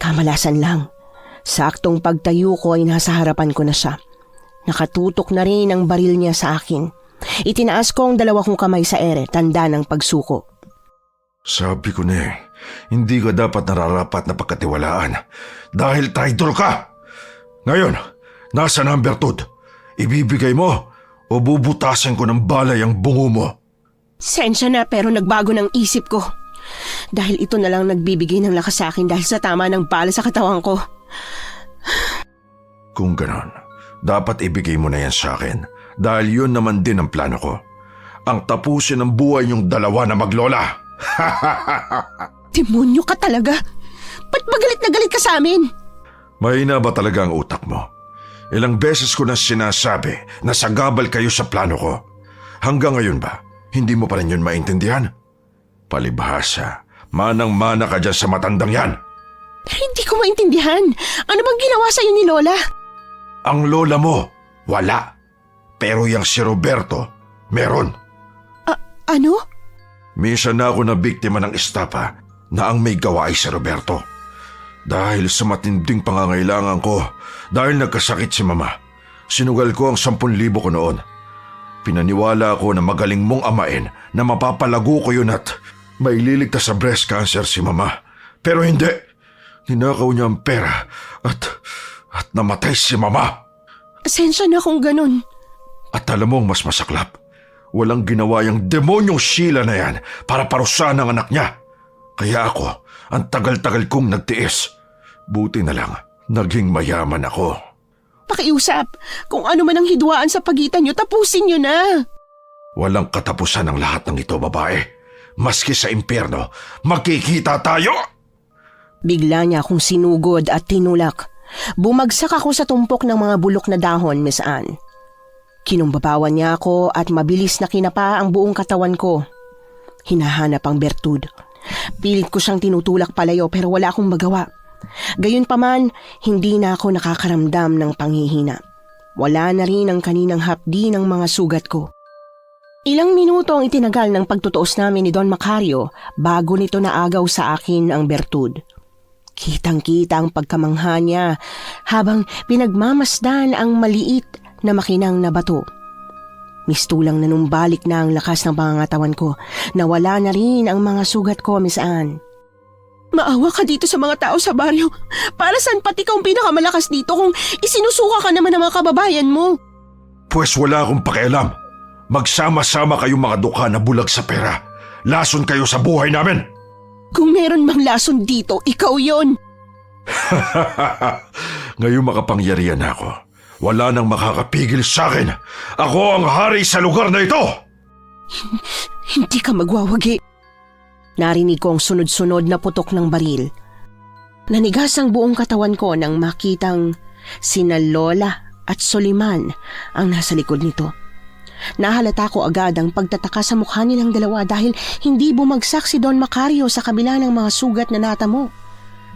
Speaker 2: Kamalasan lang, saktong pagtayo ko ay nasa harapan ko na siya. Nakatutok na rin ang baril niya sa akin. Itinaas ko ang dalawa kong kamay sa ere, tanda ng pagsuko.
Speaker 4: Sabi ko na hindi ka dapat nararapat na pagkatiwalaan dahil traitor ka. Ngayon, nasa ang bertud? Ibibigay mo o bubutasan ko ng balay ang bungo mo?
Speaker 2: Sensya na pero nagbago ng isip ko. Dahil ito na lang nagbibigay ng lakas sa akin dahil sa tama ng bala sa katawan ko.
Speaker 4: Kung ganon, dapat ibigay mo na yan sa akin dahil yun naman din ang plano ko. Ang tapusin ng buhay niyong dalawa na maglola.
Speaker 2: Demonyo ka talaga. Ba't magalit na galit ka sa amin?
Speaker 4: Mahina ba talaga ang utak mo? Ilang beses ko na sinasabi na sagabal kayo sa plano ko. Hanggang ngayon ba, hindi mo pa rin yun maintindihan? Palibhasa, manang-mana ka dyan sa matandang yan.
Speaker 2: Hindi ko maintindihan. Ano bang ginawa sa'yo ni Lola?
Speaker 4: Ang lola mo, wala. Pero yung si Roberto, meron.
Speaker 2: Ano?
Speaker 4: Minsan na ako na biktima ng estapa na ang may gawa ay si Roberto. Dahil sa matinding pangangailangan ko, dahil nagkasakit si Mama, sinugal ko ang 10,000 ko noon. Pinaniwala ako na magaling mong amain na mapapalago ko yun at maililigtas sa breast cancer si Mama. Pero hindi. Ninakaw niya ang pera at namatay si Mama.
Speaker 2: Asensya na kung ganun.
Speaker 4: At alam mo ang mas masaklap, Walang ginawa yung demonyong Sheila na yan para parusahan ang anak niya. Kaya ako, ang tagal-tagal kong nagtiis. Buti na lang, naging mayaman ako.
Speaker 2: Pakiusap, kung ano man ang hidwaan sa pagitan nyo, tapusin nyo na.
Speaker 4: Walang katapusan ang lahat ng ito, babae. Maski sa impyerno, magkikita tayo!
Speaker 2: Bigla niya akong sinugod at tinulak. Bumagsak ako sa tumpok ng mga bulok na dahon, Miss Anne. Kinumbabawan niya ako at mabilis na kinapa ang buong katawan ko. Hinahanap ang bertud. Pilit ko siyang tinutulak palayo pero wala akong magawa. Gayunpaman, hindi na ako nakakaramdam ng panghihina. Wala na rin ang kaninang hapdi ng mga sugat ko. Ilang minuto ang itinagal ng pagtutuos namin ni Don Macario bago nito naagaw sa akin ang bertud. Kitang-kita ang pagkamangha niya habang pinagmamasdan ang maliit na makinang na bato. Mistulang nanumbalik na ang lakas ng pangangatawan ko. Nawala na rin ang mga sugat ko, Miss Anne. Maawa ka dito sa mga tao sa baryo. Para saan pati ka ang pinakamalakas dito kung isinusuka ka naman ng mga kababayan mo?
Speaker 4: Pwes wala akong pakialam. Magsama-sama kayong mga dukha na bulag sa pera. Lason kayo sa buhay namin.
Speaker 2: Kung meron mang lason dito, ikaw yon.
Speaker 4: Ngayon makapangyarihan ako. Wala nang makakapigil sa akin. Ako ang hari sa lugar na ito!
Speaker 2: Hindi ka magwawagi. Narinig ko ang sunod-sunod na putok ng baril. Nanigas ang buong katawan ko nang makitang sina Lola at Soliman ang nasa likod nito. Nahalata ko agad ang pagtataka sa mukha nilang dalawa dahil hindi bumagsak si Don Macario sa kabila ng mga sugat na natamo.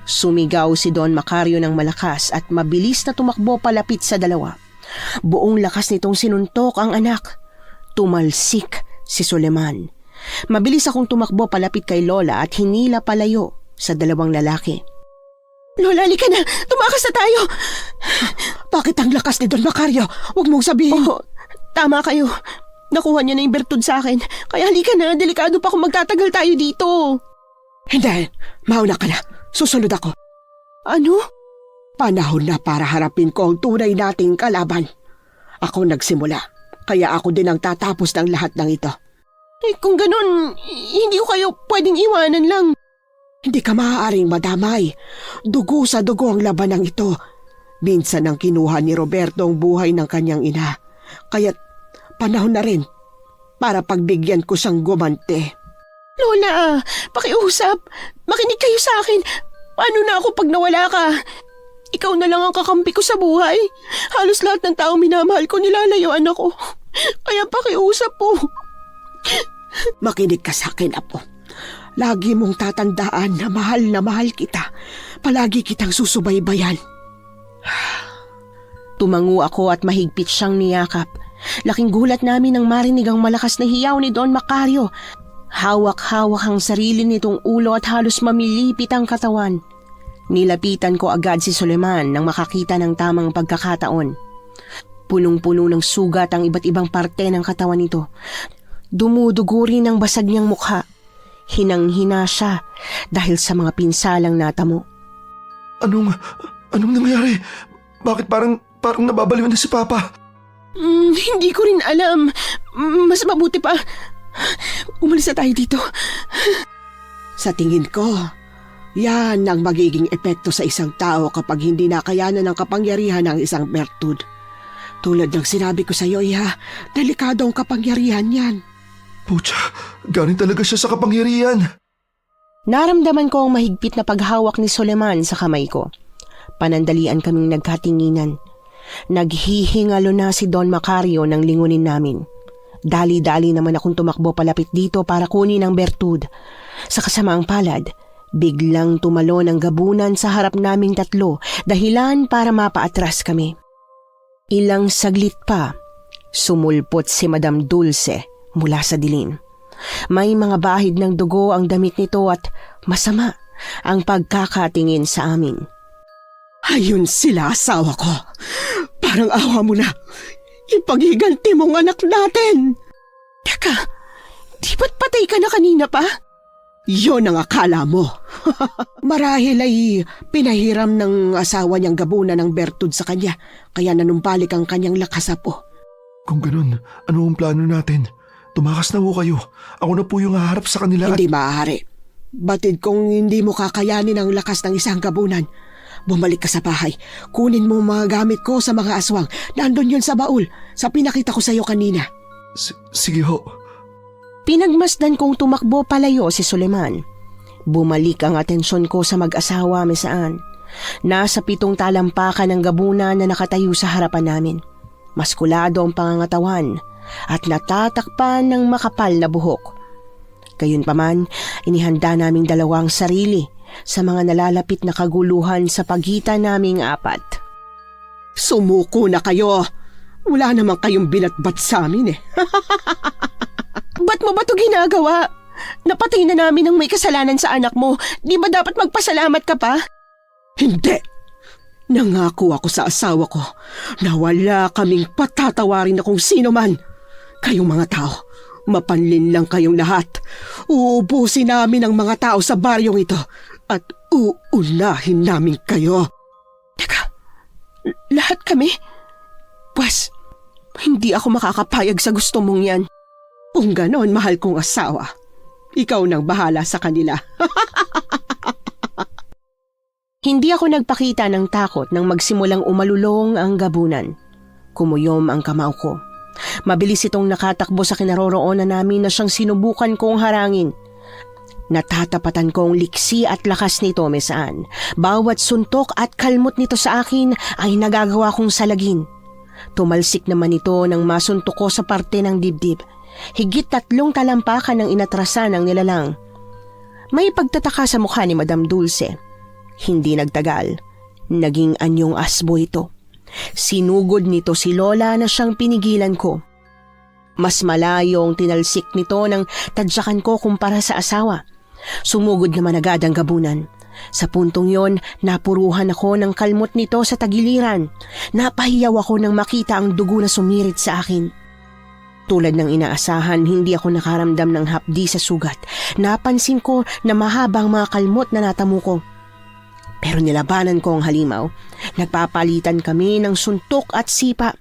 Speaker 2: Sumigaw si Don Macario ng malakas at mabilis na tumakbo palapit sa dalawa. Buong lakas nitong sinuntok ang anak. Tumalsik si Soliman. Mabilis akong tumakbo palapit kay Lola at hinila palayo sa dalawang lalaki. Lola, halika na! Tumakas na tayo!
Speaker 1: Bakit ang lakas ni Don Macario? Huwag mong sabihin.
Speaker 2: Oo, tama kayo. Nakuha niya na yung bertud sa akin. Kaya halika na, delikado pa kung magtatagal tayo dito.
Speaker 1: Hindi, mauna ka na. Susunod ako.
Speaker 2: Ano?
Speaker 1: Panahon na para harapin ko ang tunay nating kalaban. Ako nagsimula, kaya ako din ang tatapos ng lahat ng ito.
Speaker 2: Eh, kung ganun, hindi ko kayo pwedeng iwanan lang.
Speaker 1: Hindi ka maaaring madamay. Dugo sa dugo ang labanang ito. Minsan ang kinuha ni Roberto ang buhay ng kanyang ina. Kaya't panahon na rin para pagbigyan ko siyang gumante.
Speaker 2: Lola, pakiusap. Makinig kayo sa akin. Paano na ako pag nawala ka? Ikaw na lang ang kakampi ko sa buhay. Halos lahat ng taong minamahal ko nilalayuan ako. Kaya pakiusap po.
Speaker 1: Makinig ka sa akin, Apo. Lagi mong tatandaan na mahal kita. Palagi kitang susubaybayan.
Speaker 2: Tumango ako at mahigpit siyang niyakap. Laking gulat namin nang marinig ang malakas na hiyaw ni Don Macario. Hawak-hawak ang sarili nitong ulo at halos mamilipit ang katawan. Nilapitan ko agad si Soliman nang makakita ng tamang pagkakataon. Punong-puno ng sugat ang iba't ibang parte ng katawan nito. Dumudugo rin ang basag niyang mukha. Hinang-hina siya dahil sa mga pinsalang natamo.
Speaker 3: Anong nangyari? Bakit parang nababaliw na si Papa?
Speaker 2: Hindi ko rin alam. Mas mabuti pa. Umalis na tayo dito.
Speaker 1: Sa tingin ko, yan ang magiging epekto sa isang tao kapag hindi nakayanan ng kapangyarihan ng isang bertud. Tulad ng sinabi ko sa iyo, Iha, delikado ang kapangyarihan yan.
Speaker 3: Pucha, galing talaga siya sa kapangyarihan.
Speaker 2: Naramdaman ko ang mahigpit na paghawak ni Soliman sa kamay ko. Panandalian kaming nagkatinginan. Naghihingalo na si Don Macario ng lingunin namin. Dali-dali naman akong tumakbo palapit dito para kunin ang bertud. Sa kasamaang palad, biglang tumalon ang gabunan sa harap naming tatlo, dahilan para mapaatras kami. Ilang saglit pa, sumulpot si Madam Dulce mula sa dilim. May mga bahid ng dugo ang damit nito at masama ang pagkakatingin sa amin.
Speaker 1: Ayun sila, asawa ko. Parang awa mo na. Ipaghiganti mong anak natin.
Speaker 2: Teka, di ba't patay ka na kanina pa?
Speaker 1: Yon ang akala mo. Marahil ay pinahiram ng asawa niyang gabunan ng bertud sa kanya, kaya nanumbalik ang kanyang lakas, Apo.
Speaker 3: Kung ganun, ano ang plano natin? Tumakas na ho kayo. Ako na po yung haharap sa kanila.
Speaker 1: Hindi maaari. Batid kung hindi mo kakayanin ang lakas ng isang gabunan. Bumalik ka sa bahay. Kunin mo mga gamit ko sa mga aswang. Nandun yun sa baul. Sa pinakita ko sa iyo kanina.
Speaker 3: Sige ho.
Speaker 2: Pinagmasdan kong tumakbo palayo si Suleman. Bumalik ang atensyon ko sa mag-asawa mesaan. Nasa 7 talampakan ng gabunan na nakatayo sa harapan namin. Maskulado ang pangangatawan at natatakpan ng makapal na buhok. Gayunpaman, inihanda naming dalawang sarili sa mga nalalapit na kaguluhan sa pagitan naming 4.
Speaker 1: Sumuko na kayo. Wala namang kayong binatbat sa amin eh.
Speaker 2: Ba't mo ba ito ginagawa? Napatay na namin ang may kasalanan sa anak mo. Di ba dapat magpasalamat ka pa?
Speaker 1: Hindi. Nangako ako sa asawa ko na wala kaming patatawarin na kung sino man. Kayong mga tao, mapanlin lang kayong lahat. Uubusin namin ang mga tao sa baryong ito at uunahin namin kayo.
Speaker 2: Teka, lahat kami? Pwes, hindi ako makakapayag sa gusto mong yan.
Speaker 1: Kung ganon, mahal kong asawa, ikaw nang bahala sa kanila.
Speaker 2: Hindi ako nagpakita ng takot nang magsimulang umalulong ang gabunan. Kumuyom ang kamao ko. Mabilis itong nakatakbo sa kinaroroonan namin na siyang sinubukan kong harangin. Natatapatan kong liksi at lakas nito mesaan. Bawat suntok at kalmot nito sa akin ay nagagawa kong salagin. Tumalsik naman ito nang masuntok ko sa parte ng dibdib. Higit 3 talampakan ang inatrasan ng nilalang. May pagtataka sa mukha ni Madam Dulce. Hindi nagtagal, naging anyong asbo ito. Sinugod nito si Lola na siyang pinigilan ko. Mas malayong tinalsik nito ng tadyakan ko kumpara sa asawa. Sumugod naman agad ang gabunan. Sa puntong yon, napuruhan ako ng kalmot nito sa tagiliran. Napahiyaw ako nang makita ang dugo na sumirit sa akin. Tulad ng inaasahan, hindi ako nakaramdam ng hapdi sa sugat. Napansin ko na mahabang mga kalmot na natamo ko. Pero nilabanan ko ang halimaw. Nagpapalitan kami ng suntok at sipa.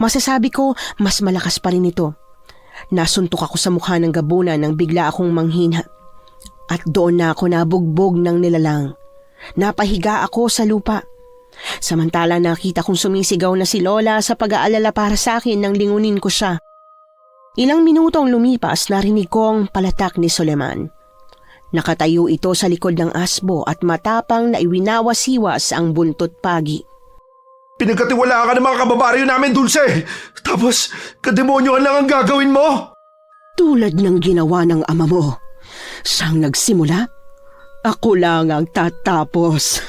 Speaker 2: Masasabi ko, mas malakas pa rin ito. Nasuntok ako sa mukha ng gabunan nang bigla akong manghina. At doon na ako nabugbog ng nilalang. Napahiga ako sa lupa. Samantala nakita kong sumisigaw na si Lola sa pag-aalala para sa akin nang lingunin ko siya. Ilang minutong lumipas, narinig ko ang palatak ni Suleman. Nakatayo ito sa likod ng asbo at matapang na iwinawasiwas ang buntot pagi.
Speaker 3: Pinagkatiwalaan ka ng mga kababaryo namin, Dulce! Tapos, kademonyohan lang ang gagawin mo!
Speaker 1: Tulad ng ginawa ng ama mo. Siyang nagsimula, ako lang ang tatapos.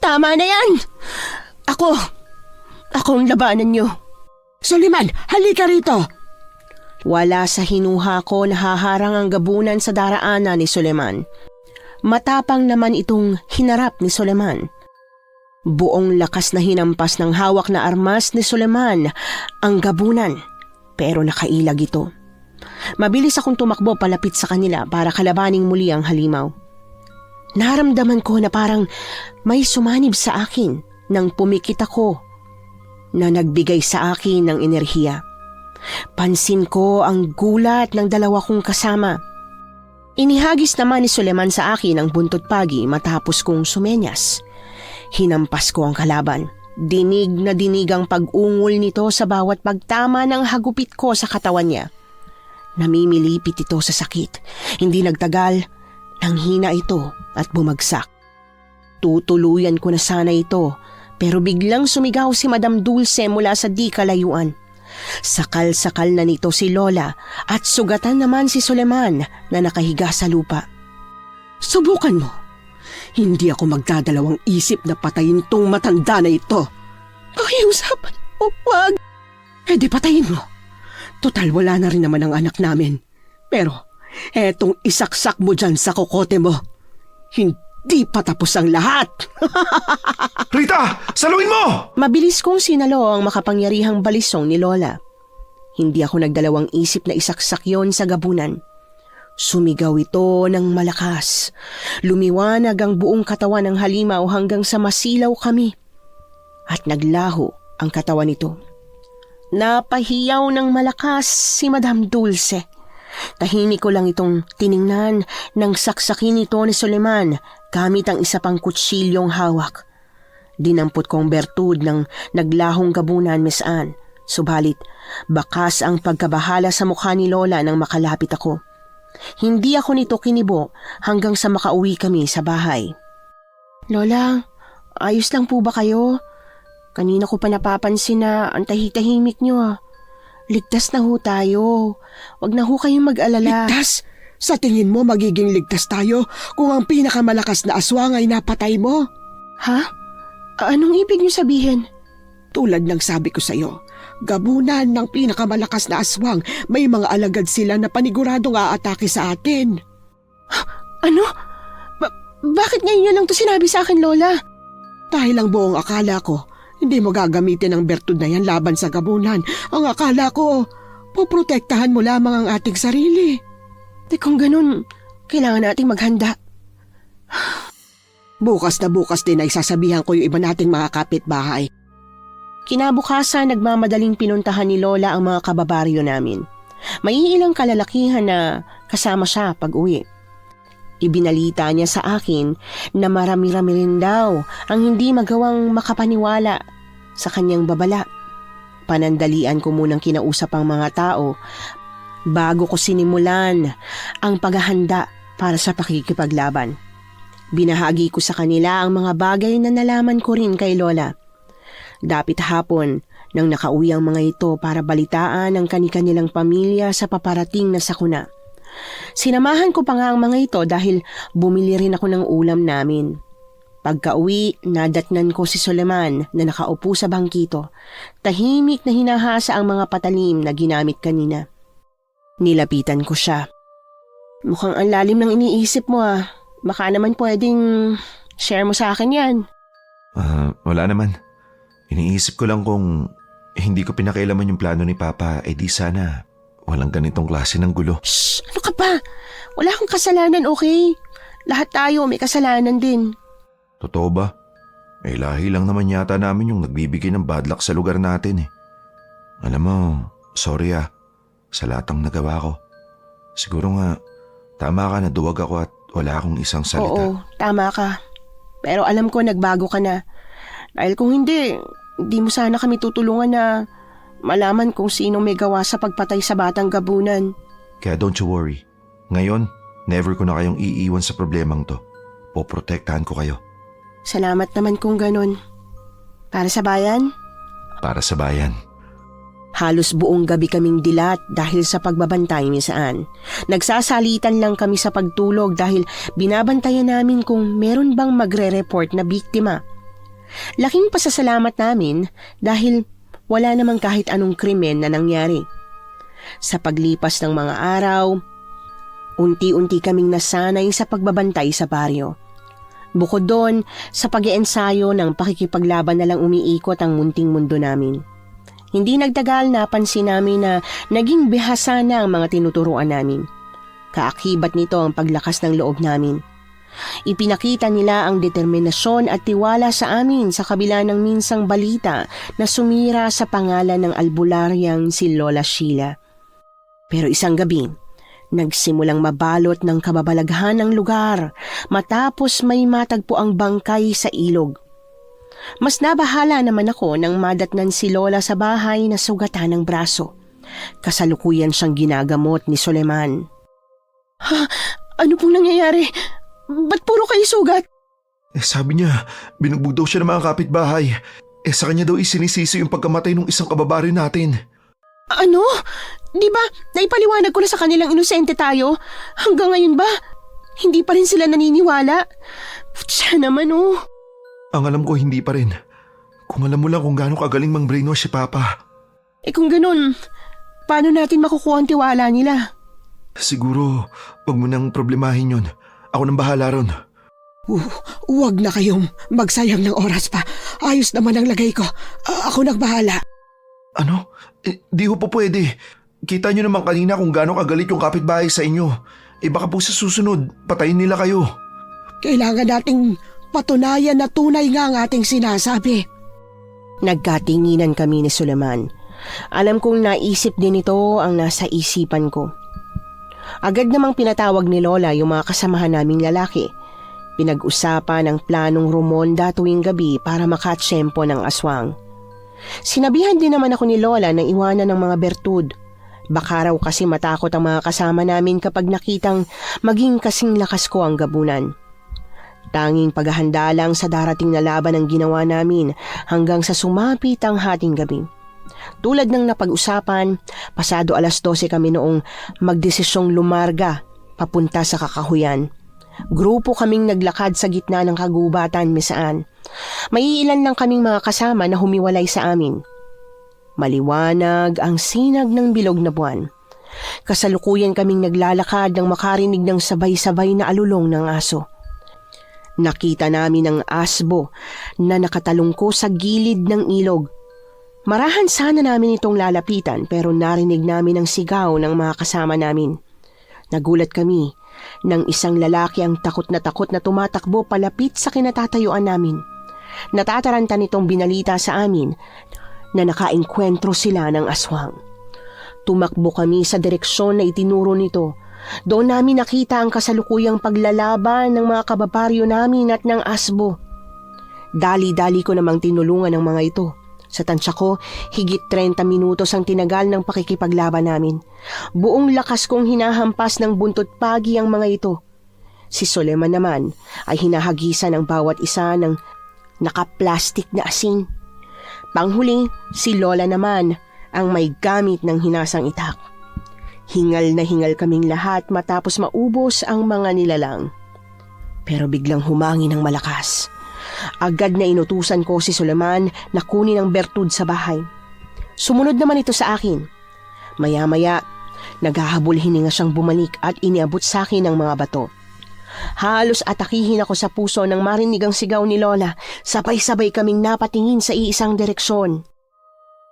Speaker 2: Tama na yan! Ako ang labanan niyo.
Speaker 1: Suleman, halika rito!
Speaker 2: Wala sa hinuha ko nahaharang ang gabunan sa daraanan ni Suleman. Matapang naman itong hinarap ni Suleman. Buong lakas na hinampas ng hawak na armas ni Suleman ang gabunan, pero nakailag ito. Mabilis akong tumakbo palapit sa kanila para kalabaning muli ang halimaw. Naramdaman ko na parang may sumanib sa akin nang pumikit ako na nagbigay sa akin ng enerhiya. Pansin ko ang gulat ng 2 kong kasama. Inihagis naman ni Suleman sa akin ang buntot pagi matapos kong sumenyas. Hinampas ko ang kalaban. Dinig na dinig ang pag-ungol nito sa bawat pagtama ng hagupit ko sa katawan niya. Namimilipit ito sa sakit. Hindi nagtagal, nanghina ito at bumagsak. Tutuluyan ko na sana ito, pero biglang sumigaw si Madam Dulce mula sa di kalayuan. Sakal-sakal na nito si Lola at sugatan naman si Suleman na nakahiga sa lupa.
Speaker 1: Subukan mo. Hindi ako magdadalawang isip na patayin tong matanda na ito.
Speaker 2: Pakiusapan mo, wag.
Speaker 1: Di patayin mo. Total wala na rin naman ang anak namin. Pero etong isaksak mo dyan sa kokote mo. Hindi pa tapos ang lahat.
Speaker 3: Rita! Saluin mo!
Speaker 2: Mabilis kong sinalo ang makapangyarihang balisong ni Lola. Hindi ako nagdalawang isip na isaksak yon sa gabunan. Sumigaw ito ng malakas. Lumiwanag ang buong katawan ng halimaw hanggang sa masilaw kami. At naglaho ang katawan nito. Napahiyaw ng malakas si Madam Dulce. Tahimik ko lang itong tiningnan nang saksakin ito ni Suleman gamit ang isa pang kutsilyong hawak. Dinampot kong bertud ng naglahong gabunan, Miss Anne. Subalit, bakas ang pagkabahala sa mukha ni Lola nang makalapit ako. Hindi ako nito kinibo hanggang sa makauwi kami sa bahay. Lola, ayos lang po ba kayo? Kanina ko pa napapansin na ang tahitahimik niyo. Ligtas na ho tayo. Huwag na ho kayong mag-alala.
Speaker 1: Ligtas? Sa tingin mo magiging ligtas tayo kung ang pinakamalakas na aswang ay napatay mo?
Speaker 2: Ha? Anong ibig niyo sabihin?
Speaker 1: Tulad ng sabi ko sa'yo, gabunan ng pinakamalakas na aswang, may mga alagad sila na paniguradong aatake sa atin.
Speaker 2: Ano? Bakit ngayon niyo lang to sinabi sa akin, Lola?
Speaker 1: Dahil ang buong akala ko, hindi mo gagamitin ang bertud na yan laban sa gabunan. Ang akala ko, poprotektahan mo lamang ang ating sarili.
Speaker 2: Kung ganun, kailangan nating maghanda.
Speaker 1: Bukas na bukas din ay sasabihan ko yung iba nating mga kapitbahay.
Speaker 2: Kinabukasan, nagmamadaling pinuntahan ni Lola ang mga kababaryo namin. May ilang kalalakihan na kasama siya pag-uwi. Ibinalita niya sa akin na marami-rami rin daw ang hindi magawang makapaniwala sa kanyang babala. Panandalian ko munang kinausap ang mga tao bago ko sinimulan ang paghahanda para sa pakikipaglaban. Binahagi ko sa kanila ang mga bagay na nalaman ko rin kay Lola. Dapit hapon nang nakauwi ang mga ito para balitaan ang kani-kanilang pamilya sa paparating na sakuna. Sinamahan ko pa nga ang mga ito dahil bumili rin ako ng ulam namin. Pagka-uwi, nadatnan ko si Suleman na nakaupo sa bangkito. Tahimik na hinahasa ang mga patalim na ginamit kanina. Nilapitan ko siya. Mukhang ang lalim ng iniisip mo ah. Baka naman pwedeng share mo sa akin yan.
Speaker 3: Wala naman. Iniisip ko lang kung hindi ko pinakailaman yung plano ni Papa, di sana walang ganitong klase ng gulo.
Speaker 2: Shh! Ano ka ba? Wala akong kasalanan, okay? Lahat tayo may kasalanan din.
Speaker 3: Totoo ba? Lahi lang naman yata namin yung nagbibigay ng bad luck sa lugar natin eh. Alam mo, sorry sa lahat ng nagawa ko. Siguro nga, tama ka na duwag ako at wala akong isang salita.
Speaker 2: Oo, tama ka. Pero alam ko nagbago ka na. Dahil kung hindi mo sana kami tutulungan na malaman kung sino may gawa sa pagpatay sa batang gabunan.
Speaker 3: Kaya don't you worry. Ngayon, never ko na kayong iiwan sa problemang to. Poprotektahan ko kayo.
Speaker 2: Salamat naman kung ganun. Para sa bayan?
Speaker 3: Para sa bayan.
Speaker 2: Halos buong gabi kaming dilat dahil sa pagbabantay ni Saan. Nagsasalitan lang kami sa pagtulog dahil binabantayan namin kung meron bang magre-report na biktima. Laking pasasalamat namin dahil wala namang kahit anong krimen na nangyari. Sa paglipas ng mga araw, unti-unti kaming nasanay sa pagbabantay sa baryo. Bukod doon, sa pag-iensayo ng pakikipaglaban na lang umiikot ang munting mundo namin. Hindi nagtagal napansin namin na naging bihasa na ang mga tinuturuan namin. Kaakibat nito ang paglakas ng loob namin. Ipinakita nila ang determinasyon at tiwala sa amin sa kabila ng minsang balita na sumira sa pangalan ng albularyang si Lola Sheila. Pero isang gabi, nagsimulang mabalot ng kababalaghan ng lugar matapos may matagpo ang bangkay sa ilog. Mas nabahala naman ako nang madatnan si Lola sa bahay na sugatan ng braso. Kasalukuyan siyang ginagamot ni Suleman. Ha? Ano pong nangyayari? Ba't puro kayo sugat?
Speaker 3: Sabi niya, binugbog daw siya ng mga kapitbahay. Sa kanya daw isinisisi yung pagkamatay ng isang kababaryo natin.
Speaker 2: Ano? Di ba naipaliwanag ko na sa kanilang inosente tayo? Hanggang ngayon ba? Hindi pa rin sila naniniwala? Putya naman oh.
Speaker 3: Ang alam ko hindi pa rin. Kung alam mo lang kung gaano kagaling mang brainwash si Papa.
Speaker 2: Kung ganun, paano natin makukuha ang tiwala nila?
Speaker 3: Siguro, wag mo nang problemahin yun. Ako nang bahala ron.
Speaker 1: Huwag na kayong magsayang ng oras pa. Ayos naman ang lagay ko. Ako nagbahala.
Speaker 3: Ano? Di ho po pwede. Kita nyo naman kanina kung gaano kagalit yung kapitbahay sa inyo. Baka po sa susunod, patayin nila kayo.
Speaker 1: Kailangan nating patunayan na tunay nga ang ating sinasabi.
Speaker 2: Nagkatinginan kami ni Suleman. Alam kong naisip din ito ang nasa isipan ko. Agad namang pinatawag ni Lola yung mga kasamahan naming lalaki. Pinag-usapan ang planong rumonda tuwing gabi para makatsyempo ng aswang. Sinabihan din naman ako ni Lola na iwanan ng mga bertud. Baka raw kasi matakot ang mga kasama namin kapag nakitang maging kasing lakas ko ang gabunan. Tanging paghahanda lang sa darating na laban ang ginawa namin hanggang sa sumapit ang hating gabi. Tulad ng napag-usapan, pasado 12:00 kami noong magdesisyong lumarga papunta sa Kakahuyan. Grupo kaming naglakad sa gitna ng kagubatan misaan. May ilan lang kaming mga kasama na humiwalay sa amin. Maliwanag ang sinag ng bilog na buwan. Kasalukuyan kaming naglalakad nang makarinig ng sabay-sabay na alulong ng aso. Nakita namin ang asbo na nakatalungko sa gilid ng ilog. Marahan sana namin itong lalapitan pero narinig namin ang sigaw ng mga kasama namin. Nagulat kami nang isang lalaki ang takot na tumatakbo palapit sa kinatatayuan namin. Natataranta nitong binalita sa amin na nakaengkwentro sila ng aswang. Tumakbo kami sa direksyon na itinuro nito. Doon namin nakita ang kasalukuyang paglalaban ng mga kababaryo namin at ng asbo. Dali-dali ko namang tinulungan ng mga ito. Sa tansya ko, higit 30 minutos ang tinagal ng pakikipaglaban namin. Buong lakas kong hinahampas ng buntot pagi ang mga ito. Si Suleman naman ay hinahagisan ng bawat isa ng nakaplastik na asin. Panghuli, si Lola naman ang may gamit ng hinasang itak. Hingal na hingal kaming lahat matapos maubos ang mga nilalang. Pero biglang humangin ng malakas. Agad na inutusan ko si Suleman na kunin ang bertud sa bahay. Sumunod naman ito sa akin. Maya-maya, naghahabol hininga siyang bumalik at iniabot sa akin ang mga bato. Halos atakihin ako sa puso nang marinig ang sigaw ni Lola. Sabay-sabay kaming napatingin sa iisang direksyon.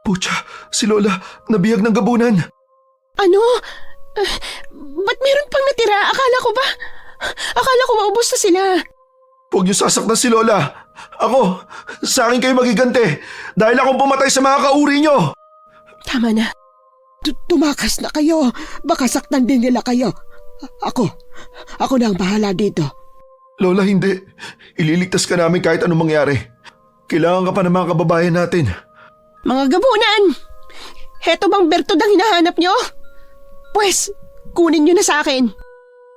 Speaker 3: Pucha, si Lola, nabiyag ng gabunan.
Speaker 2: Ano? Ba't meron pang natira? Akala ko maubos na sila.
Speaker 3: Huwag niyo sasaktan si Lola. Ako, sa akin kayo magigante dahil akong pumatay sa mga kauri niyo.
Speaker 2: Tama na.
Speaker 1: Tumakas na kayo. Baka saktan din nila kayo. Ako na ang bahala dito.
Speaker 3: Lola, hindi. Ililigtas ka namin kahit anong mangyari. Kailangan ka pa ng mga kababayan natin.
Speaker 2: Mga gabunan! Heto bang bertud ang hinahanap nyo? Pwes, kunin nyo na sa akin.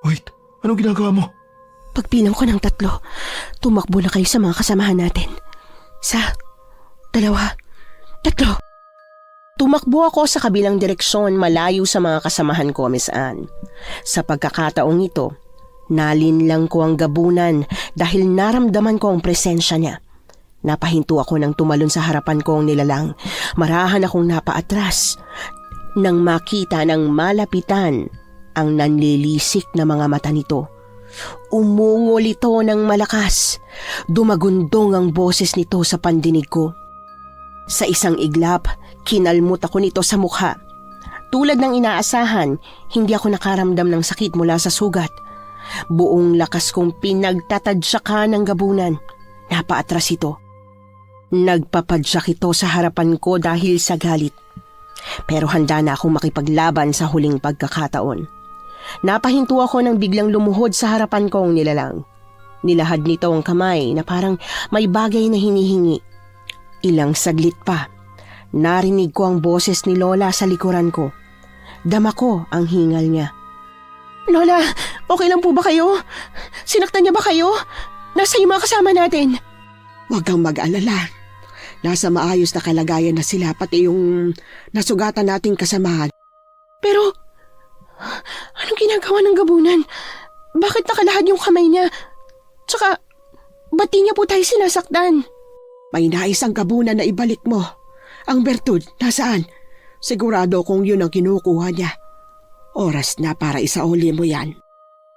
Speaker 3: Wait, anong ginagawa mo?
Speaker 2: Pagpilang ko ng 3, tumakbo na kayo sa mga kasamahan natin. 1, 2, 3. Tumakbo ako sa kabilang direksyon malayo sa mga kasamahan ko, Miss Anne. Sa pagkakataong ito, nalinlang ko ang gabunan dahil naramdaman ko ang presensya niya. Napahinto ako nang tumalon sa harapan ko ang nilalang. Marahan akong napaatras nang makita ng malapitan ang nanlilisik na mga mata nito. Umungol ito ng malakas. Dumagundong ang boses nito sa pandinig ko. Sa isang iglap, kinalmot ako nito sa mukha. Tulad ng inaasahan, hindi ako nakaramdam ng sakit mula sa sugat. Buong lakas kong pinagtatadsyakan ng gabunan. Napaatras ito. Nagpapadyak ito sa harapan ko dahil sa galit. Pero handa na akong makipaglaban sa huling pagkakataon. Napahinto ako nang biglang lumuhod sa harapan kong nilalang. Nilahad nito ang kamay na parang may bagay na hinihingi. Ilang saglit pa, narinig ko ang boses ni Lola sa likuran ko. Dama ko ang hingal niya. Lola, okay lang po ba kayo? Sinaktan niya ba kayo? Nasa yung mga kasama natin.
Speaker 1: Huwag kang mag-alala. Nasa maayos na kalagayan na sila pati yung nasugatan nating kasamahan.
Speaker 2: Pero, anong ginagawa ng gabunan? Bakit nakalahad yung kamay niya? Tsaka, ba't di niya po tayo sinasaktan?
Speaker 1: May nais ang gabunan na ibalik mo. Ang bertud, nasaan? Sigurado kung yun ang kinukuha niya. Oras na para isauli mo yan.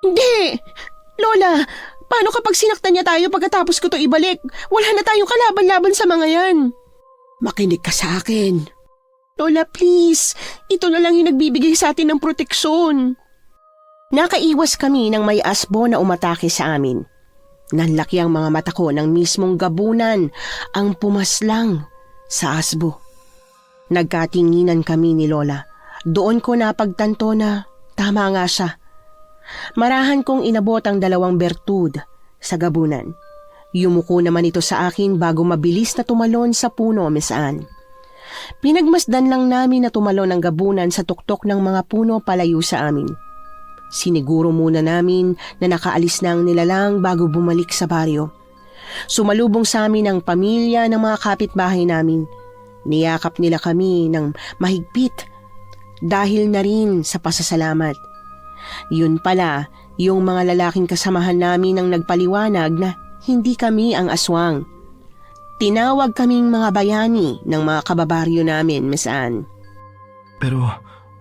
Speaker 2: Hindi! Lola, paano kapag sinaktan niya tayo pagkatapos ko to ibalik? Wala na tayong kalaban-laban sa mga yan.
Speaker 1: Makinig ka sa akin.
Speaker 2: Lola, please. Ito na lang yung nagbibigay sa atin ng proteksyon. Nakaiwas kami ng may asbo na umatake sa amin. Nanlaki ang mga mata ko ng mismong gabunan ang pumaslang sa asbo. Nagkatinginan kami ni Lola. Doon ko napagtanto na tama nga siya. Marahan kong inabot ang 2 bertud sa gabunan. Yumuko naman ito sa akin bago mabilis na tumalon sa puno, Miss Anne. Pinagmasdan lang namin na tumalon ang gabunan sa tuktok ng mga puno palayo sa amin. Siniguro muna namin na nakaalis na ang nilalang bago bumalik sa baryo. Sumalubong sa amin ang pamilya ng mga kapitbahay namin. Niyakap nila kami ng mahigpit dahil na rin sa pasasalamat. Yun pala, yung mga lalaking kasamahan namin ang nagpaliwanag na hindi kami ang aswang. Tinawag kaming mga bayani ng mga kababaryo namin, Miss Anne.
Speaker 3: Pero,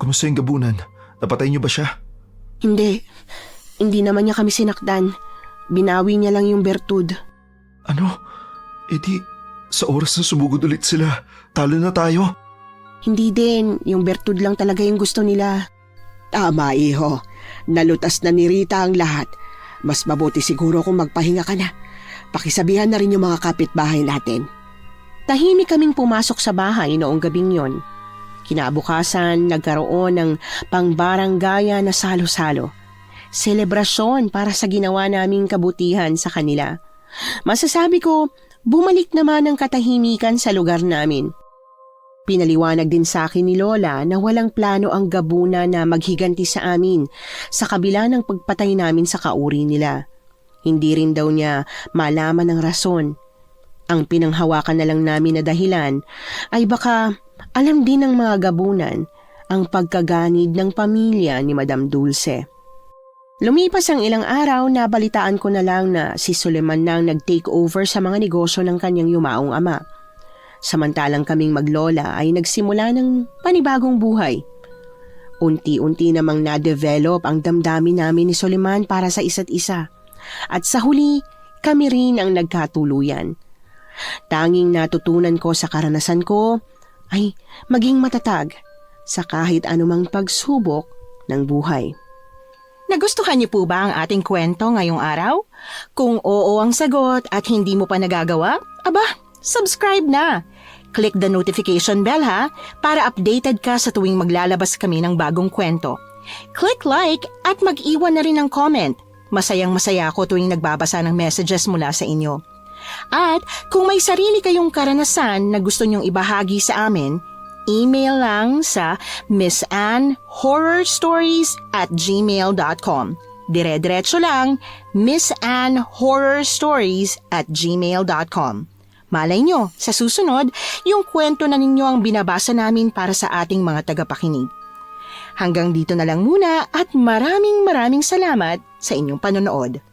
Speaker 3: kumusta yung gabunan? Napatay niyo ba siya?
Speaker 2: Hindi naman niya kami sinaktan. Binawi niya lang yung bertud.
Speaker 3: Ano? E di, sa oras na sumugod ulit sila, talo na tayo?
Speaker 2: Hindi din, yung bertud lang talaga yung gusto nila.
Speaker 1: Tama, iho. Nalutas na ni Rita ang lahat. Mas mabuti siguro kung magpahinga ka na. Pakisabihan na rin yung mga kapitbahay natin.
Speaker 2: Tahimik kaming pumasok sa bahay noong gabing yon. Kinabukasan, nagkaroon ng pangbaranggaya na salo-salo. Selebrasyon para sa ginawa naming kabutihan sa kanila. Masasabi ko, bumalik naman ang katahimikan sa lugar namin. Pinaliwanag din sa akin ni Lola na walang plano ang gabuna na maghiganti sa amin sa kabila ng pagpatay namin sa kauri nila. Hindi rin daw niya malaman ang rason. Ang pinanghawakan na lang namin na dahilan ay baka alam din ng mga gabunan ang pagkaganid ng pamilya ni Madam Dulce. Lumipas ang ilang araw, nabalitaan ko na lang na si Suleman nang nag-take over sa mga negosyo ng kanyang yumaong ama. Samantalang kaming maglola ay nagsimula ng panibagong buhay. Unti-unti namang na-develop ang damdamin namin ni Suleman para sa isa't isa. At sa huli, kami rin ang nagkatuluyan. Tanging natutunan ko sa karanasan ko ay maging matatag sa kahit anumang pagsubok ng buhay.
Speaker 5: Nagustuhan niyo po ba ang ating kwento ngayong araw? Kung oo ang sagot at hindi mo pa nagagawa, aba, subscribe na! Click the notification bell ha, para updated ka sa tuwing maglalabas kami ng bagong kwento. Click like at mag-iwan na rin ng comment. Masayang-masaya ako tuwing nagbabasa ng messages mula sa inyo. At kung may sarili kayong karanasan na gusto nyong ibahagi sa amin, email lang sa missanhorrorstories@gmail.com. Dire-diretso lang, missanhorrorstories@gmail.com. Malay nyo, sa susunod, yung kwento na ninyo ang binabasa namin para sa ating mga tagapakinig. Hanggang dito na lang muna at maraming salamat sa inyong panonood.